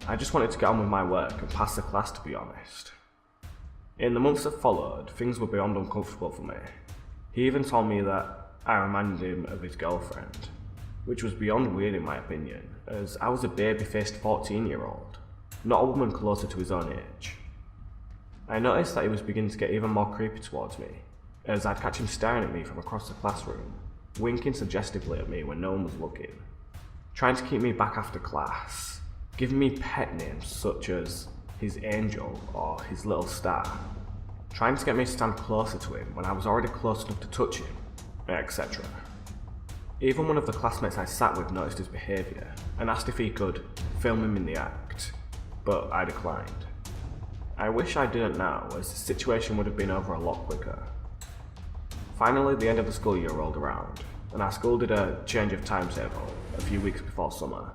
I just wanted to get on with my work and pass the class, to be honest. In the months that followed, things were beyond uncomfortable for me. He even told me that I reminded him of his girlfriend, which was beyond weird in my opinion, as I was a baby-faced 14-year-old, not a woman closer to his own age. I noticed that he was beginning to get even more creepy towards me, as I'd catch him staring at me from across the classroom, winking suggestively at me when no one was looking, trying to keep me back after class, giving me pet names such as his angel or his little star, trying to get me to stand closer to him when I was already close enough to touch him, etc. Even one of the classmates I sat with noticed his behaviour and asked if he could film him in the act, but I declined. I wish I didn't now, as the situation would have been over a lot quicker. Finally, the end of the school year rolled around, and our school did a change of timetable a few weeks before summer.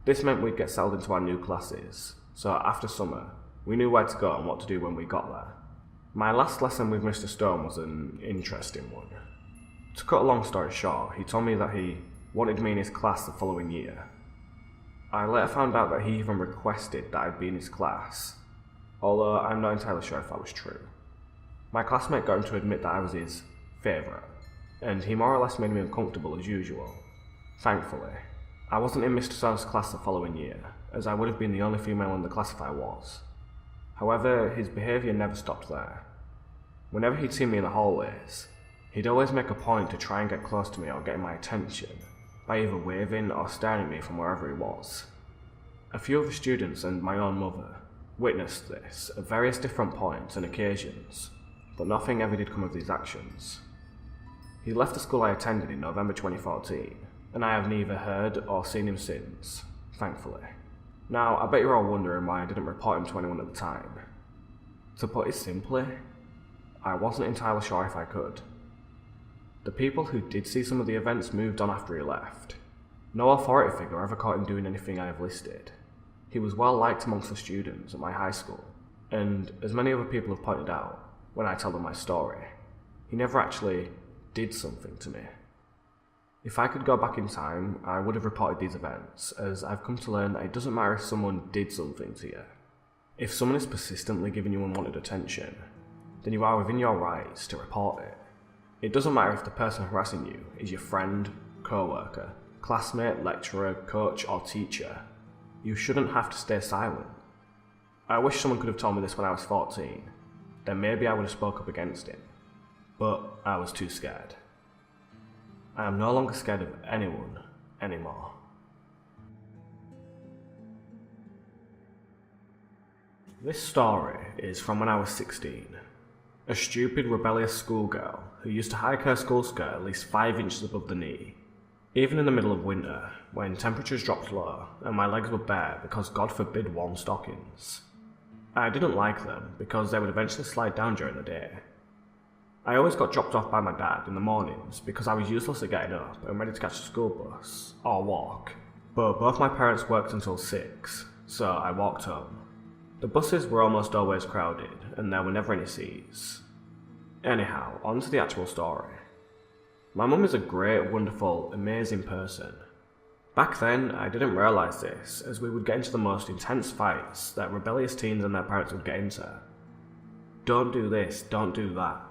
This meant we'd get settled into our new classes, so after summer, we knew where to go and what to do when we got there. My last lesson with Mr. Stone was an interesting one. To cut a long story short, he told me that he wanted me in his class the following year. I later found out that he even requested that I'd be in his class, although I'm not entirely sure if that was true. My classmate got him to admit that I was his favourite, and he more or less made me uncomfortable as usual. Thankfully, I wasn't in Mr. Stone's class the following year, as I would have been the only female in the class if I was. However, his behaviour never stopped there. Whenever he'd see me in the hallways, he'd always make a point to try and get close to me or get my attention by either waving or staring at me from wherever he was. A few of the students and my own mother witnessed this at various different points and occasions, but nothing ever did come of these actions. He left the school I attended in November 2014, and I have neither heard or seen him since, thankfully. Now, I bet you're all wondering why I didn't report him to anyone at the time. To put it simply, I wasn't entirely sure if I could. The people who did see some of the events moved on after he left. No authority figure ever caught him doing anything I have listed. He was well liked amongst the students at my high school, and as many other people have pointed out when I tell them my story, he never actually did something to me. If I could go back in time, I would have reported these events, as I've come to learn that it doesn't matter if someone did something to you. If someone is persistently giving you unwanted attention, then you are within your rights to report it. It doesn't matter if the person harassing you is your friend, co-worker, classmate, lecturer, coach, or teacher. You shouldn't have to stay silent. I wish someone could have told me this when I was 14, then maybe I would have spoke up against him. But I was too scared. I am no longer scared of anyone anymore. This story is from when I was 16. A stupid, rebellious schoolgirl who used to hike her school skirt at least 5 inches above the knee, even in the middle of winter, when temperatures dropped low and my legs were bare because God forbid warm stockings. I didn't like them because they would eventually slide down during the day. I always got dropped off by my dad in the mornings because I was useless at getting up and ready to catch the school bus, or walk, but both my parents worked until 6, so I walked home. The buses were almost always crowded, and there were never any seats. Anyhow, on to the actual story. My mum is a great, wonderful, amazing person. Back then, I didn't realise this, as we would get into the most intense fights that rebellious teens and their parents would get into. Don't do this, don't do that.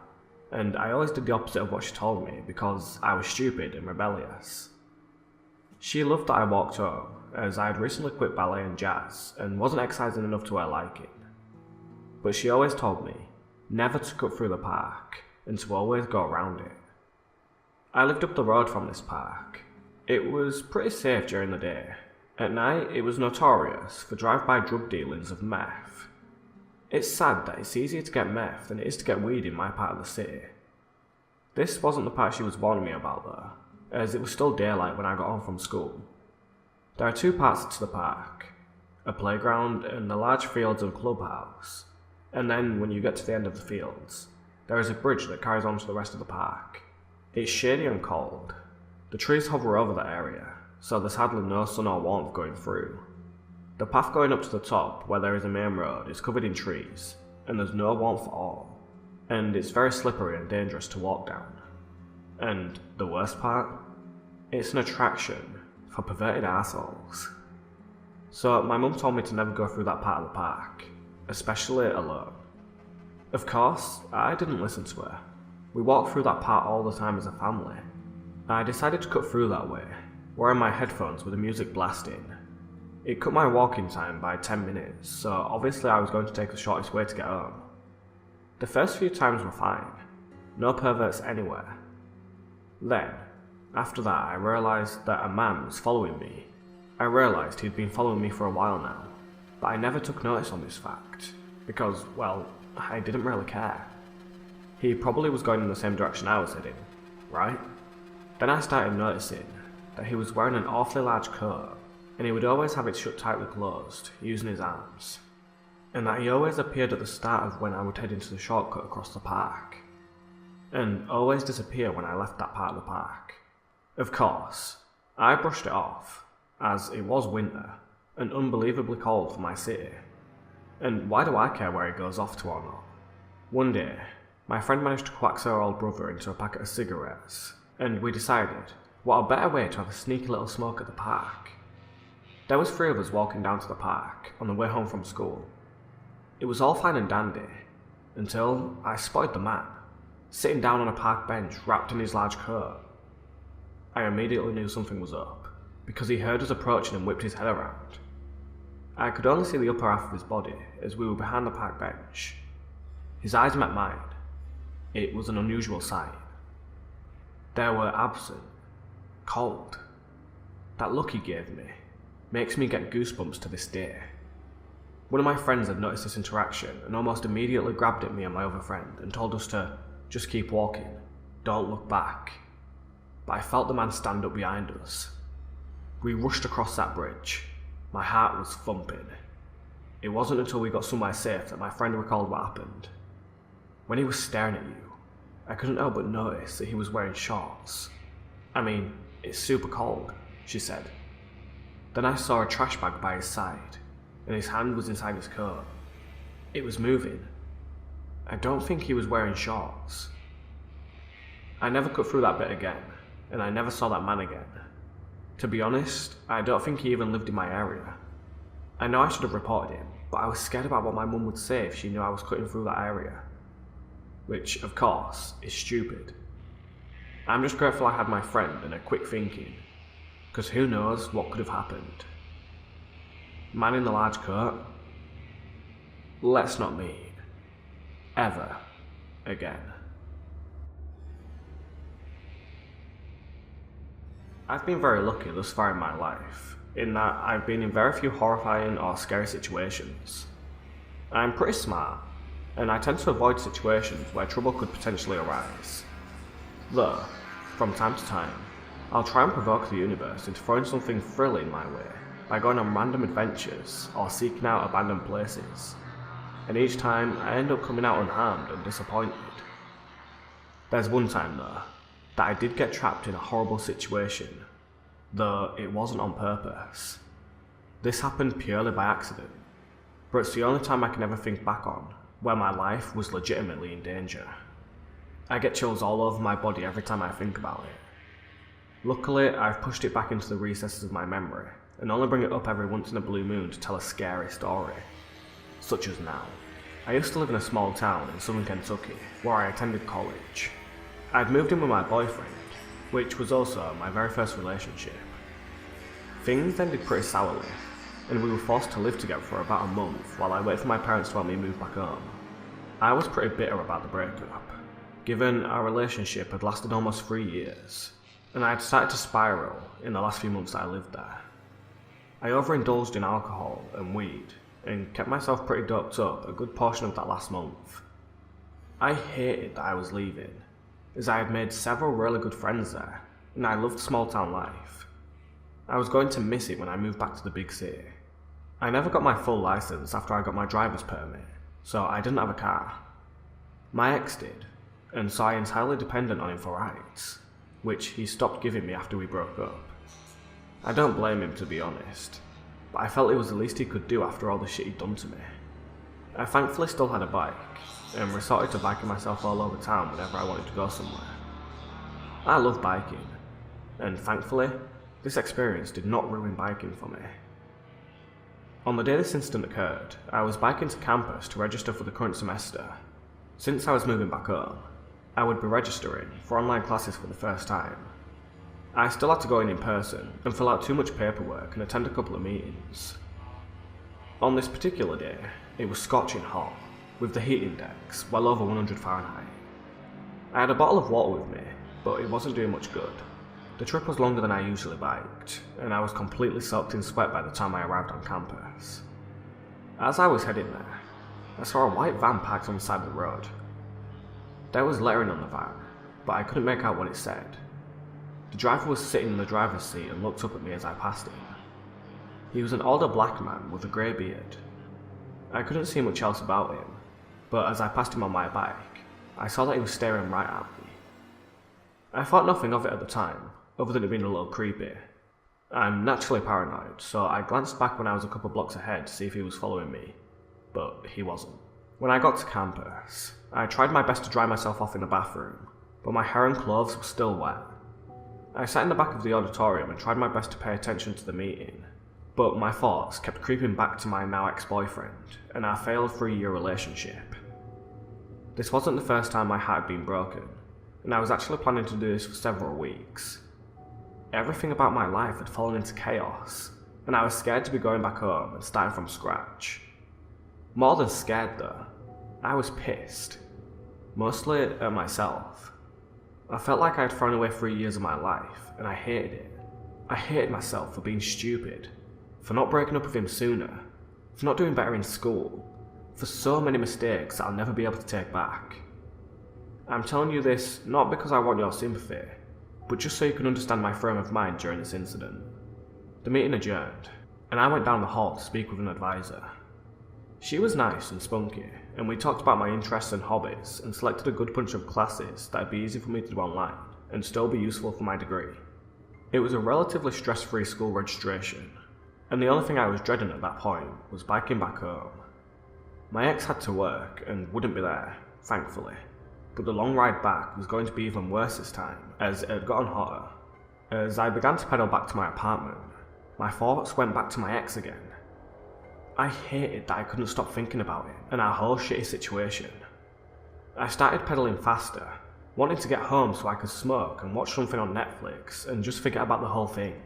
And I always did the opposite of what she told me because I was stupid and rebellious. She loved that I walked home, as I had recently quit ballet and jazz and wasn't exercising enough to her liking. But she always told me never to cut through the park and to always go around it. I lived up the road from this park. It was pretty safe during the day. At night, it was notorious for drive-by drug dealings of meth. It's sad that it's easier to get meth than it is to get weed in my part of the city. This wasn't the part she was warning me about though, as it was still daylight when I got home from school. There are 2 parts to the park, a playground and the large fields and clubhouse, and then when you get to the end of the fields, there is a bridge that carries on to the rest of the park. It's shady and cold. The trees hover over that area, so there's hardly no sun or warmth going through. The path going up to the top, where there is a main road, is covered in trees, and there's no warmth at all, and it's very slippery and dangerous to walk down. And the worst part? It's an attraction for perverted assholes. So my mum told me to never go through that part of the park, especially alone. Of course, I didn't listen to her. We walked through that part all the time as a family, I decided to cut through that way, wearing my headphones with the music blasting. It cut my walking time by 10 minutes, so obviously I was going to take the shortest way to get home. The first few times were fine, no perverts anywhere. Then, after that, I realised that a man was following me. I realised he'd been following me for a while now, but I never took notice on this fact, because, well, I didn't really care. He probably was going in the same direction I was heading, right? Then I started noticing that he was wearing an awfully large coat, and he would always have it shut tightly closed, using his arms, and that he always appeared at the start of when I would head into the shortcut across the park, and always disappear when I left that part of the park. Of course, I brushed it off, as it was winter, and unbelievably cold for my city, and why do I care where he goes off to or not? One day, my friend managed to coax her old brother into a packet of cigarettes, and we decided, what a better way to have a sneaky little smoke at the park. There was 3 of us walking down to the park on the way home from school. It was all fine and dandy, until I spotted the man, sitting down on a park bench wrapped in his large coat. I immediately knew something was up, because he heard us approaching and whipped his head around. I could only see the upper half of his body as we were behind the park bench. His eyes met mine. It was an unusual sight. They were absent, cold. That look he gave me makes me get goosebumps to this day. One of my friends had noticed this interaction and almost immediately grabbed at me and my other friend and told us to just keep walking, don't look back. But I felt the man stand up behind us. We rushed across that bridge. My heart was thumping. It wasn't until we got somewhere safe that my friend recalled what happened. When he was staring at you, I couldn't help but notice that he was wearing shorts. I mean, it's super cold, she said. Then I saw a trash bag by his side, and his hand was inside his coat. It was moving. I don't think he was wearing shorts. I never cut through that bit again, and I never saw that man again. To be honest, I don't think he even lived in my area. I know I should have reported him, but I was scared about what my mum would say if she knew I was cutting through that area. Which, of course, is stupid. I'm just grateful I had my friend and a quick thinking, because who knows what could have happened. Man in the large coat? Let's not meet. Ever. Again. I've been very lucky thus far in my life, in that I've been in very few horrifying or scary situations. I'm pretty smart, and I tend to avoid situations where trouble could potentially arise. Though, from time to time, I'll try and provoke the universe into throwing something thrilling my way by going on random adventures or seeking out abandoned places, and each time I end up coming out unharmed and disappointed. There's one time though, that I did get trapped in a horrible situation, though it wasn't on purpose. This happened purely by accident, but it's the only time I can ever think back on where my life was legitimately in danger. I get chills all over my body every time I think about it. Luckily, I've pushed it back into the recesses of my memory, and only bring it up every once in a blue moon to tell a scary story. Such as now. I used to live in a small town in southern Kentucky, where I attended college. I'd moved in with my boyfriend, which was also my very first relationship. Things ended pretty sourly, and we were forced to live together for about a month while I waited for my parents to help me move back home. I was pretty bitter about the breakup, given our relationship had lasted almost 3 years, and I had started to spiral in the last few months that I lived there. I overindulged in alcohol and weed, and kept myself pretty doped up a good portion of that last month. I hated that I was leaving, as I had made several really good friends there, and I loved small town life. I was going to miss it when I moved back to the big city. I never got my full license after I got my driver's permit, so I didn't have a car. My ex did, and so I entirely depended on him for rides, which he stopped giving me after we broke up. I don't blame him, to be honest, but I felt it was the least he could do after all the shit he'd done to me. I thankfully still had a bike, and resorted to biking myself all over town whenever I wanted to go somewhere. I love biking, and thankfully, this experience did not ruin biking for me. On the day this incident occurred, I was biking to campus to register for the current semester. Since I was moving back home, I would be registering for online classes for the first time. I still had to go in person and fill out too much paperwork and attend a couple of meetings. On this particular day, it was scorching hot, with the heat index well over 100 Fahrenheit. I had a bottle of water with me, but it wasn't doing much good. The trip was longer than I usually biked, and I was completely soaked in sweat by the time I arrived on campus. As I was heading there, I saw a white van parked on the side of the road. There was lettering on the van, but I couldn't make out what it said. The driver was sitting in the driver's seat and looked up at me as I passed him. He was an older black man with a grey beard. I couldn't see much else about him, but as I passed him on my bike, I saw that he was staring right at me. I thought nothing of it at the time, other than it being a little creepy. I'm naturally paranoid, so I glanced back when I was a couple blocks ahead to see if he was following me, but he wasn't. When I got to campus, I tried my best to dry myself off in the bathroom, but my hair and clothes were still wet. I sat in the back of the auditorium and tried my best to pay attention to the meeting, but my thoughts kept creeping back to my now ex-boyfriend and our failed 3-year relationship. This wasn't the first time my heart had been broken, and I was actually planning to do this for several weeks. Everything about my life had fallen into chaos, and I was scared to be going back home and starting from scratch. More than scared though, I was pissed. Mostly at myself. I felt like I had thrown away 3 years of my life, and I hated it. I hated myself for being stupid, for not breaking up with him sooner, for not doing better in school, for so many mistakes that I'll never be able to take back. I'm telling you this not because I want your sympathy, but just so you can understand my frame of mind during this incident. The meeting adjourned, and I went down the hall to speak with an advisor. She was nice and spunky, and we talked about my interests and hobbies and selected a good bunch of classes that'd be easy for me to do online and still be useful for my degree. It was a relatively stress-free school registration, and the only thing I was dreading at that point was biking back home. My ex had to work and wouldn't be there, thankfully, but the long ride back was going to be even worse this time as it had gotten hotter. As I began to pedal back to my apartment, my thoughts went back to my ex again. I hated that I couldn't stop thinking about it and our whole shitty situation. I started pedaling faster, wanting to get home so I could smoke and watch something on Netflix and just forget about the whole thing.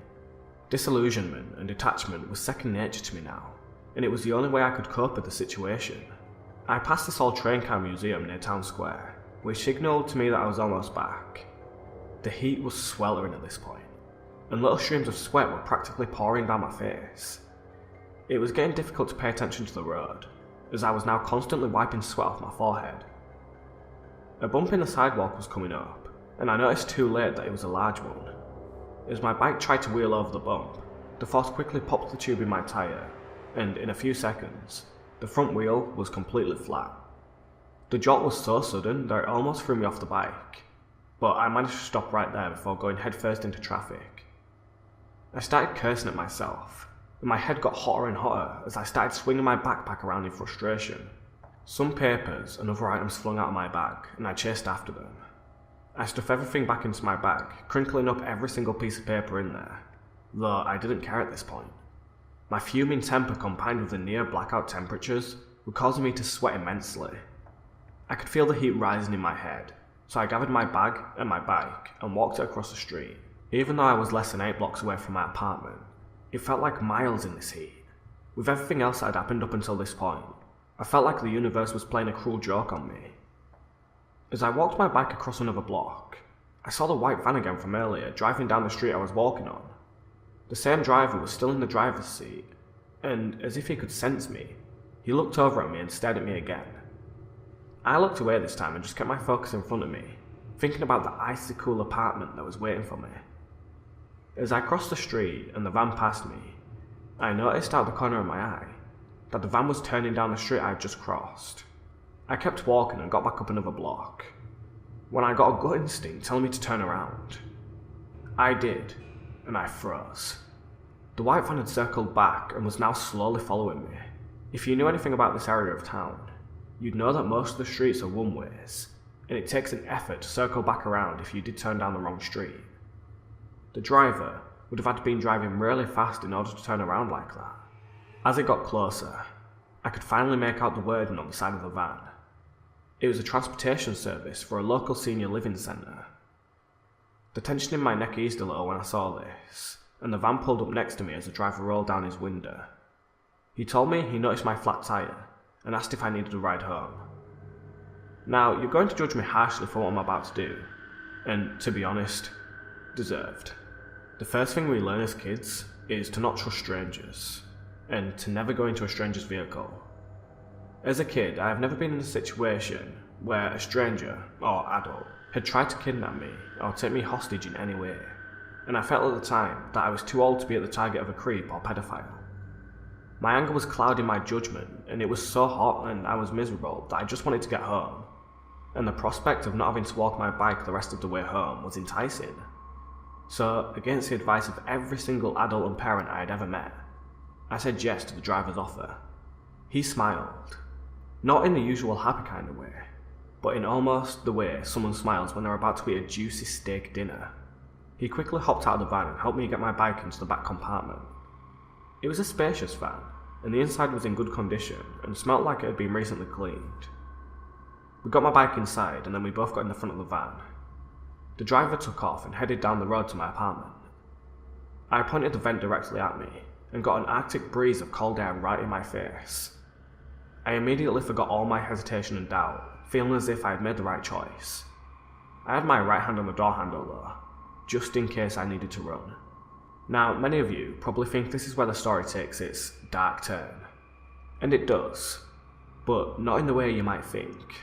Disillusionment and detachment was second nature to me now, and it was the only way I could cope with the situation. I passed this old train car museum near town square, which signalled to me that I was almost back. The heat was sweltering at this point, and little streams of sweat were practically pouring down my face. It was getting difficult to pay attention to the road, as I was now constantly wiping sweat off my forehead. A bump in the sidewalk was coming up, and I noticed too late that it was a large one. As my bike tried to wheel over the bump, the force quickly popped the tube in my tyre, and in a few seconds, the front wheel was completely flat. The jolt was so sudden that it almost threw me off the bike, but I managed to stop right there before going headfirst into traffic. I started cursing at myself, and my head got hotter and hotter as I started swinging my backpack around in frustration. Some papers and other items flung out of my bag, and I chased after them. I stuffed everything back into my bag, crinkling up every single piece of paper in there, though I didn't care at this point. My fuming temper combined with the near blackout temperatures were causing me to sweat immensely. I could feel the heat rising in my head, so I gathered my bag and my bike and walked it across the street. Even though I was less than 8 blocks away from my apartment, it felt like miles in this heat. With everything else that had happened up until this point, I felt like the universe was playing a cruel joke on me. As I walked my bike across another block, I saw the white van again from earlier driving down the street I was walking on. The same driver was still in the driver's seat, and as if he could sense me, he looked over at me and stared at me again. I looked away this time and just kept my focus in front of me, thinking about the icy cool apartment that was waiting for me. As I crossed the street and the van passed me, I noticed out the corner of my eye that the van was turning down the street I had just crossed. I kept walking and got back up another block, when I got a gut instinct telling me to turn around. I did, and I froze. The white van had circled back and was now slowly following me. If you knew anything about this area of town, you'd know that most of the streets are one-ways, and it takes an effort to circle back around if you did turn down the wrong street. The driver would have had to been driving really fast in order to turn around like that. As it got closer, I could finally make out the wording on the side of the van. It was a transportation service for a local senior living centre. The tension in my neck eased a little when I saw this, and the van pulled up next to me as the driver rolled down his window. He told me he noticed my flat tyre and asked if I needed a ride home. Now, you're going to judge me harshly for what I'm about to do, and to be honest, deserved. The first thing we learn as kids is to not trust strangers, and to never go into a stranger's vehicle. As a kid, I have never been in a situation where a stranger, or adult, had tried to kidnap me or take me hostage in any way, and I felt at the time that I was too old to be at the target of a creep or pedophile. My anger was clouding my judgment, and it was so hot and I was miserable that I just wanted to get home, and the prospect of not having to walk my bike the rest of the way home was enticing. So, against the advice of every single adult and parent I had ever met, I said yes to the driver's offer. He smiled. Not in the usual happy kind of way, but in almost the way someone smiles when they're about to eat a juicy steak dinner. He quickly hopped out of the van and helped me get my bike into the back compartment. It was a spacious van, and the inside was in good condition and smelt like it had been recently cleaned. We got my bike inside and then we both got in the front of the van. The driver took off and headed down the road to my apartment. I pointed the vent directly at me and got an arctic breeze of cold air right in my face. I immediately forgot all my hesitation and doubt, feeling as if I had made the right choice. I had my right hand on the door handle though, just in case I needed to run. Now, many of you probably think this is where the story takes its dark turn. And it does, but not in the way you might think.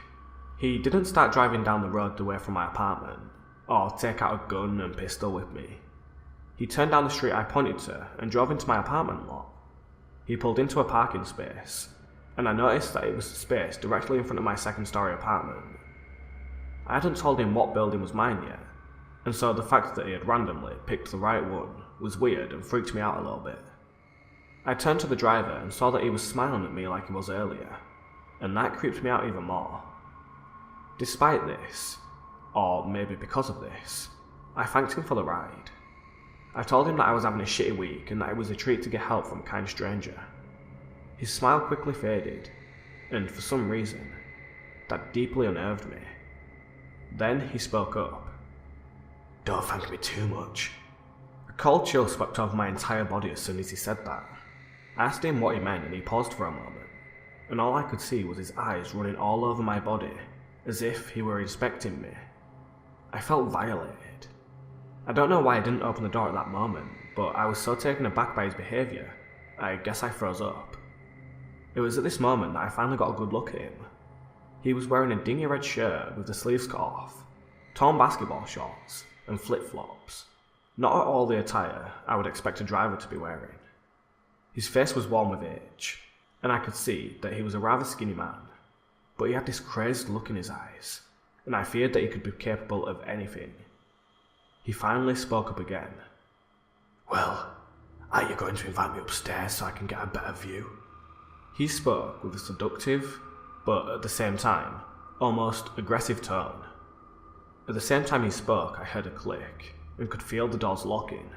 He didn't start driving down the road the way from my apartment, or take out a gun and pistol with me. He turned down the street I pointed to and drove into my apartment lot. He pulled into a parking space, and I noticed that it was the space directly in front of my second-story apartment. I hadn't told him what building was mine yet, and so the fact that he had randomly picked the right one was weird and freaked me out a little bit. I turned to the driver and saw that he was smiling at me like he was earlier, and that creeped me out even more. Despite this, or maybe because of this, I thanked him for the ride. I told him that I was having a shitty week and that it was a treat to get help from a kind stranger. His smile quickly faded, and for some reason, that deeply unnerved me. Then he spoke up. "Don't thank me too much." A cold chill swept over my entire body as soon as he said that. I asked him what he meant and he paused for a moment, and all I could see was his eyes running all over my body, as if he were inspecting me. I felt violated. I don't know why I didn't open the door at that moment, but I was so taken aback by his behaviour, I guess I froze up. It was at this moment that I finally got a good look at him. He was wearing a dingy red shirt with the sleeves cut off, torn basketball shorts, and flip-flops. Not at all the attire I would expect a driver to be wearing. His face was warm with age, and I could see that he was a rather skinny man, but he had this crazed look in his eyes, and I feared that he could be capable of anything. He finally spoke up again. "Well, are you going to invite me upstairs so I can get a better view?" He spoke with a seductive, but at the same time, almost aggressive tone. At the same time he spoke, I heard a click, and could feel the doors locking.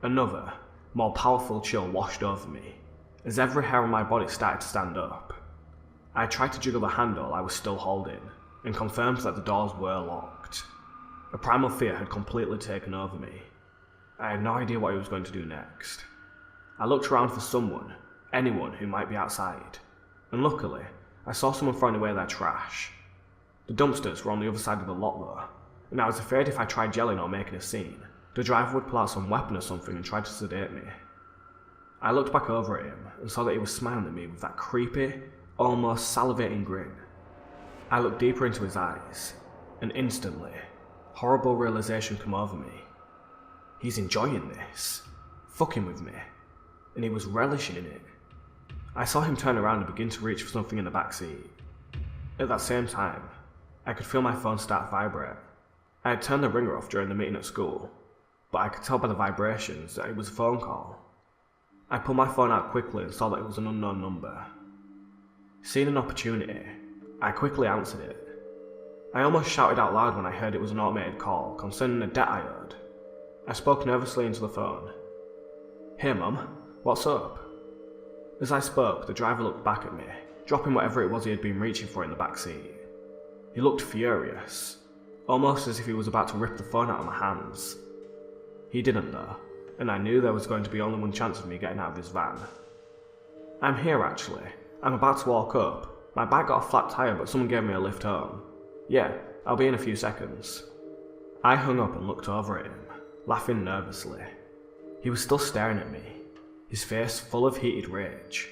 Another, more powerful chill washed over me, as every hair on my body started to stand up. I tried to jiggle the handle I was still holding, and confirmed that the doors were locked. A primal fear had completely taken over me. I had no idea what he was going to do next. I looked around for someone, anyone who might be outside, and luckily, I saw someone throwing away their trash. The dumpsters were on the other side of the lot though, and I was afraid if I tried yelling or making a scene, the driver would pull out some weapon or something and try to sedate me. I looked back over at him and saw that he was smiling at me with that creepy, almost salivating grin. I looked deeper into his eyes, and instantly, horrible realization came over me. He's enjoying this, fucking with me, and he was relishing in it. I saw him turn around and begin to reach for something in the back seat. At that same time, I could feel my phone start to vibrate. I had turned the ringer off during the meeting at school, but I could tell by the vibrations that it was a phone call. I pulled my phone out quickly and saw that it was an unknown number. Seeing an opportunity, I quickly answered it. I almost shouted out loud when I heard it was an automated call concerning a debt I owed. I spoke nervously into the phone. "Hey Mum, what's up?" As I spoke, the driver looked back at me, dropping whatever it was he had been reaching for in the back seat. He looked furious, almost as if he was about to rip the phone out of my hands. He didn't though, and I knew there was going to be only one chance of me getting out of his van. "I'm here actually. I'm about to walk up. My bike got a flat tire but someone gave me a lift home. Yeah, I'll be in a few seconds." I hung up and looked over at him, laughing nervously. He was still staring at me, his face full of heated rage.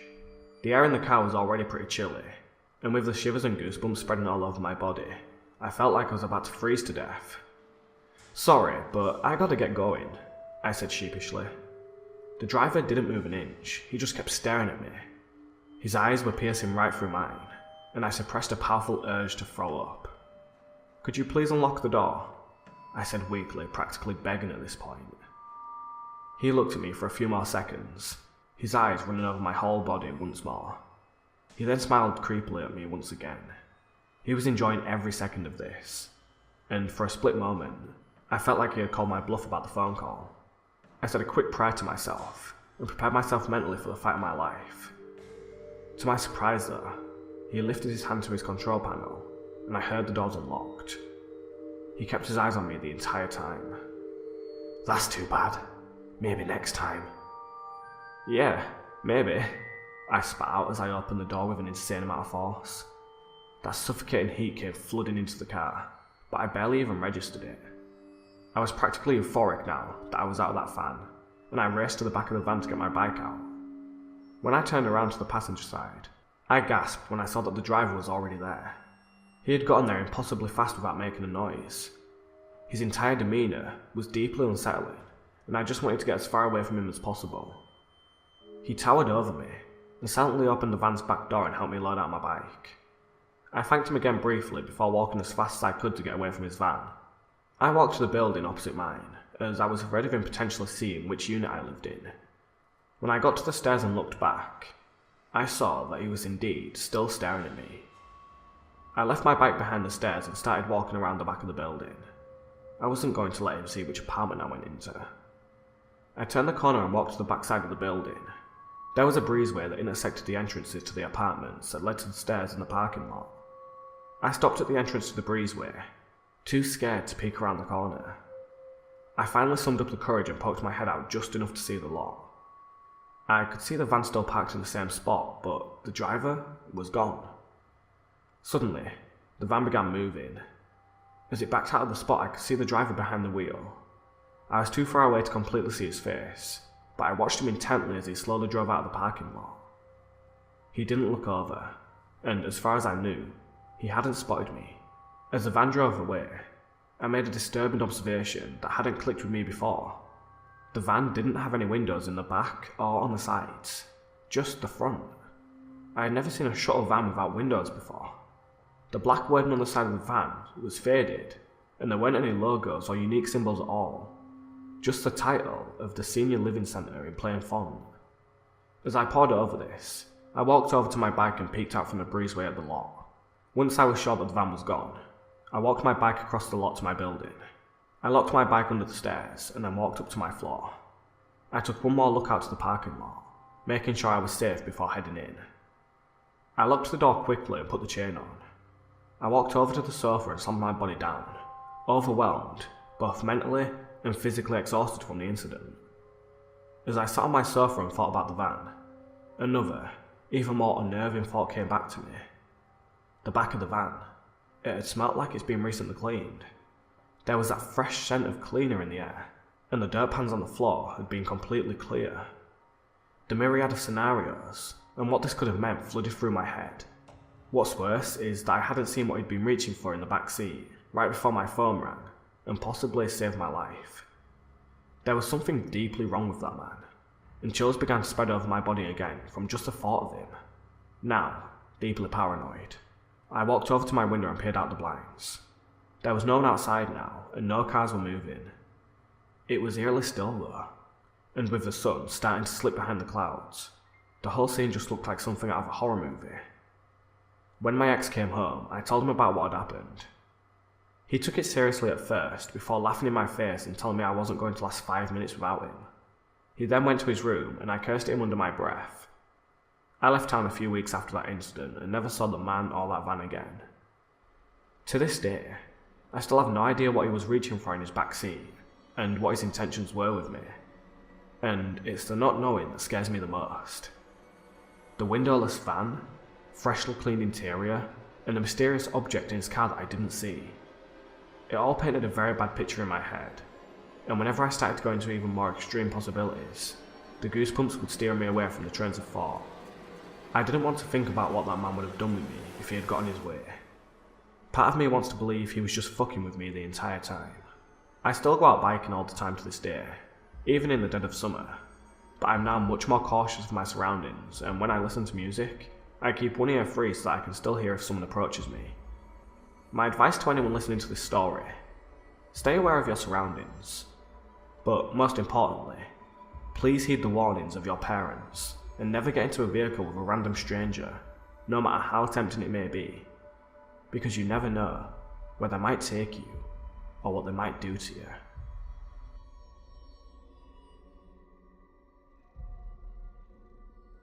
The air in the car was already pretty chilly, and with the shivers and goosebumps spreading all over my body, I felt like I was about to freeze to death. "Sorry, but I gotta get going," I said sheepishly. The driver didn't move an inch, he just kept staring at me. His eyes were piercing right through mine, and I suppressed a powerful urge to throw up. "Could you please unlock the door?" I said weakly, practically begging at this point. He looked at me for a few more seconds, his eyes running over my whole body once more. He then smiled creepily at me once again. He was enjoying every second of this, and for a split moment, I felt like he had called my bluff about the phone call. I said a quick prayer to myself, and prepared myself mentally for the fight of my life. To my surprise though, he lifted his hand to his control panel, and I heard the doors unlocked. He kept his eyes on me the entire time. "That's too bad. Maybe next time." "Yeah, maybe," I spat out as I opened the door with an insane amount of force. That suffocating heat came flooding into the car, but I barely even registered it. I was practically euphoric now that I was out of that fan, and I raced to the back of the van to get my bike out. When I turned around to the passenger side, I gasped when I saw that the driver was already there. He had gotten there impossibly fast without making a noise. His entire demeanour was deeply unsettling, and I just wanted to get as far away from him as possible. He towered over me, and silently opened the van's back door and helped me load out my bike. I thanked him again briefly before walking as fast as I could to get away from his van. I walked to the building opposite mine, as I was afraid of him potentially seeing which unit I lived in. When I got to the stairs and looked back, I saw that he was indeed still staring at me. I left my bike behind the stairs and started walking around the back of the building. I wasn't going to let him see which apartment I went into. I turned the corner and walked to the back side of the building. There was a breezeway that intersected the entrances to the apartments that led to the stairs in the parking lot. I stopped at the entrance to the breezeway, too scared to peek around the corner. I finally summoned up the courage and poked my head out just enough to see the lot. I could see the van still parked in the same spot, but the driver was gone. Suddenly, the van began moving. As it backed out of the spot, I could see the driver behind the wheel. I was too far away to completely see his face, but I watched him intently as he slowly drove out of the parking lot. He didn't look over, and as far as I knew, he hadn't spotted me. As the van drove away, I made a disturbing observation that hadn't clicked with me before. The van didn't have any windows in the back or on the sides, just the front. I had never seen a shuttle van without windows before. The black wording on the side of the van was faded, and there weren't any logos or unique symbols at all, just the title of the Senior Living Centre in plain font. As I pored over this, I walked over to my bike and peeked out from the breezeway at the lot. Once I was sure that the van was gone, I walked my bike across the lot to my building. I locked my bike under the stairs and then walked up to my floor. I took one more look out to the parking lot, making sure I was safe before heading in. I locked the door quickly and put the chain on. I walked over to the sofa and slammed my body down, overwhelmed, both mentally and physically exhausted from the incident. As I sat on my sofa and thought about the van, another, even more unnerving thought came back to me. The back of the van. It had smelt like it's been recently cleaned. There was that fresh scent of cleaner in the air, and the dirt pans on the floor had been completely clear. The myriad of scenarios, and what this could have meant flooded through my head. What's worse is that I hadn't seen what he'd been reaching for in the back seat, right before my phone rang, and possibly saved my life. There was something deeply wrong with that man, and chills began to spread over my body again from just the thought of him. Now, deeply paranoid, I walked over to my window and peered out the blinds. There was no one outside now, and no cars were moving. It was eerily still though, and with the sun starting to slip behind the clouds, the whole scene just looked like something out of a horror movie. When my ex came home, I told him about what had happened. He took it seriously at first, before laughing in my face and telling me I wasn't going to last 5 minutes without him. He then went to his room, and I cursed at him under my breath. I left town a few weeks after that incident and never saw the man or that van again. To this day, I still have no idea what he was reaching for in his back seat, and what his intentions were with me. And it's the not knowing that scares me the most. The windowless van, freshly cleaned interior, and a mysterious object in his car that I didn't see. It all painted a very bad picture in my head, and whenever I started to go into even more extreme possibilities, the goosebumps would steer me away from the trains of thought. I didn't want to think about what that man would have done with me if he had gotten his way. Part of me wants to believe he was just fucking with me the entire time. I still go out biking all the time to this day, even in the dead of summer, but I'm now much more cautious of my surroundings, and when I listen to music, I keep one ear free so that I can still hear if someone approaches me. My advice to anyone listening to this story: stay aware of your surroundings, but most importantly, please heed the warnings of your parents and never get into a vehicle with a random stranger, no matter how tempting it may be, because you never know where they might take you or what they might do to you.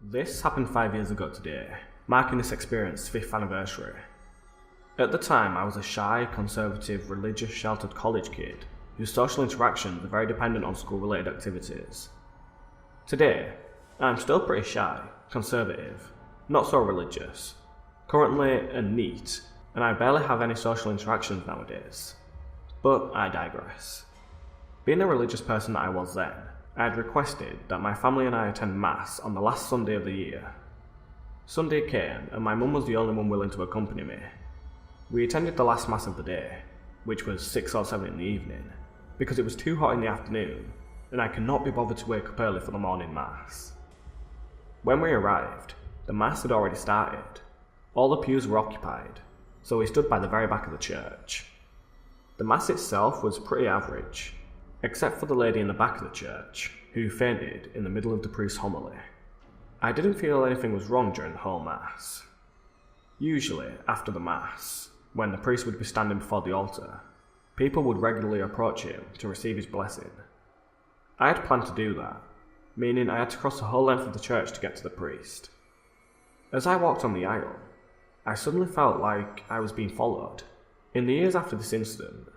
This happened 5 years ago today, marking this experience's 5th anniversary. At the time, I was a shy, conservative, religious, sheltered college kid whose social interactions are very dependent on school-related activities. Today, I'm still pretty shy, conservative, not so religious, currently a neat, and I barely have any social interactions nowadays. But I digress. Being a religious person that I was then, I had requested that my family and I attend Mass on the last Sunday of the year. Sunday came, and my mum was the only one willing to accompany me. We attended the last Mass of the day, which was 6 or 7 in the evening, because it was too hot in the afternoon, and I could not be bothered to wake up early for the morning Mass. When we arrived, the Mass had already started. All the pews were occupied, so we stood by the very back of the church. The Mass itself was pretty average, except for the lady in the back of the church, who fainted in the middle of the priest's homily. I didn't feel anything was wrong during the whole Mass. Usually, after the Mass, when the priest would be standing before the altar, people would regularly approach him to receive his blessing. I had planned to do that, meaning I had to cross the whole length of the church to get to the priest. As I walked on the aisle, I suddenly felt like I was being followed. In the years after this incident,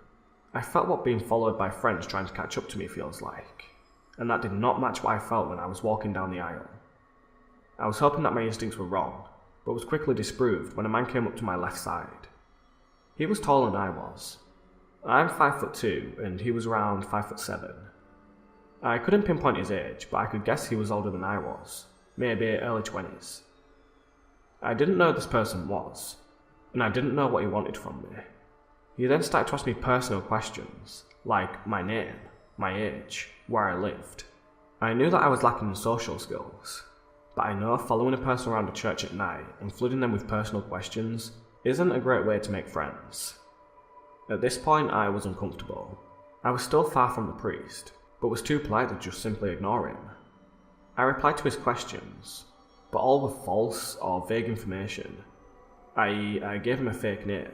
I felt what being followed by friends trying to catch up to me feels like, and that did not match what I felt when I was walking down the aisle. I was hoping that my instincts were wrong, but was quickly disproved when a man came up to my left side. He was taller than I was. I'm 5'2", and he was around 5'7". I couldn't pinpoint his age, but I could guess he was older than I was, maybe early 20s. I didn't know who this person was, and I didn't know what he wanted from me. He then started to ask me personal questions, like my name, my age, where I lived. I knew that I was lacking in social skills, but I know following a person around a church at night and flooding them with personal questions isn't a great way to make friends. At this point, I was uncomfortable. I was still far from the priest, but was too polite to just simply ignore him. I replied to his questions, but all were false or vague information, i.e. I gave him a fake name,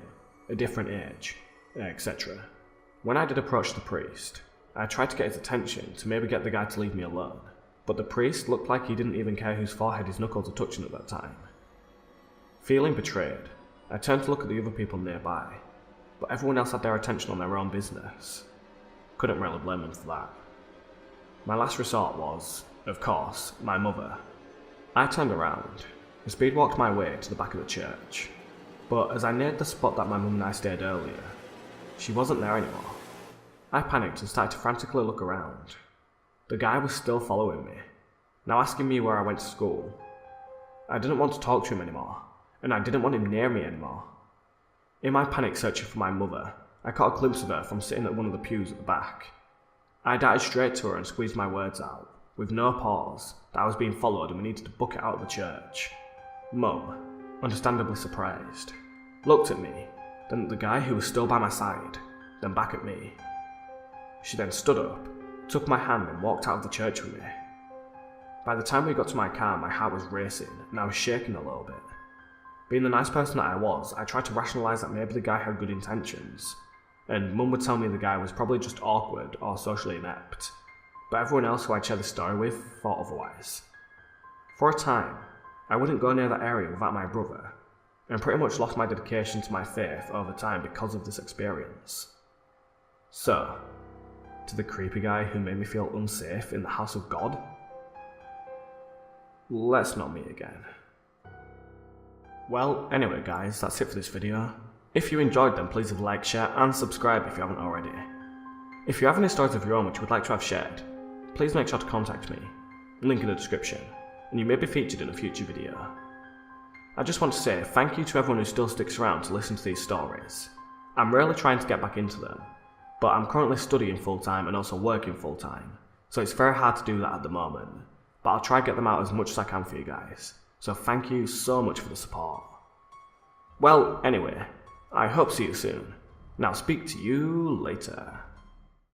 a different age, etc. When I did approach the priest, I tried to get his attention to maybe get the guy to leave me alone, but the priest looked like he didn't even care whose forehead his knuckles were touching at that time. Feeling betrayed, I turned to look at the other people nearby, but everyone else had their attention on their own business. Couldn't really blame them for that. My last resort was, of course, my mother. I turned around and speed walked my way to the back of the church, but as I neared the spot that my mum and I stayed earlier, she wasn't there anymore. I panicked and started to frantically look around. The guy was still following me, now asking me where I went to school. I didn't want to talk to him anymore, and I didn't want him near me anymore. In my panic searching for my mother, I caught a glimpse of her from sitting at one of the pews at the back. I darted straight to her and squeezed my words out, with no pause, that I was being followed and we needed to book it out of the church. Mum, understandably surprised, looked at me, then at the guy who was still by my side, then back at me. She then stood up, took my hand and walked out of the church with me. By the time we got to my car, my heart was racing and I was shaking a little bit. Being the nice person that I was, I tried to rationalise that maybe the guy had good intentions, and Mum would tell me the guy was probably just awkward or socially inept, but everyone else who I'd shared the story with thought otherwise. For a time, I wouldn't go near that area without my brother, and pretty much lost my dedication to my faith over time because of this experience. So, to the creepy guy who made me feel unsafe in the house of God, let's not meet again. Well, anyway guys, that's it for this video. If you enjoyed them, please leave a like, share and subscribe if you haven't already. If you have any stories of your own which you would like to have shared, please make sure to contact me, link in the description, and you may be featured in a future video. I just want to say thank you to everyone who still sticks around to listen to these stories. I'm really trying to get back into them, but I'm currently studying full time and also working full time, so it's very hard to do that at the moment, but I'll try to get them out as much as I can for you guys, so thank you so much for the support. Well, anyway, I hope to see you soon. Now speak to you later.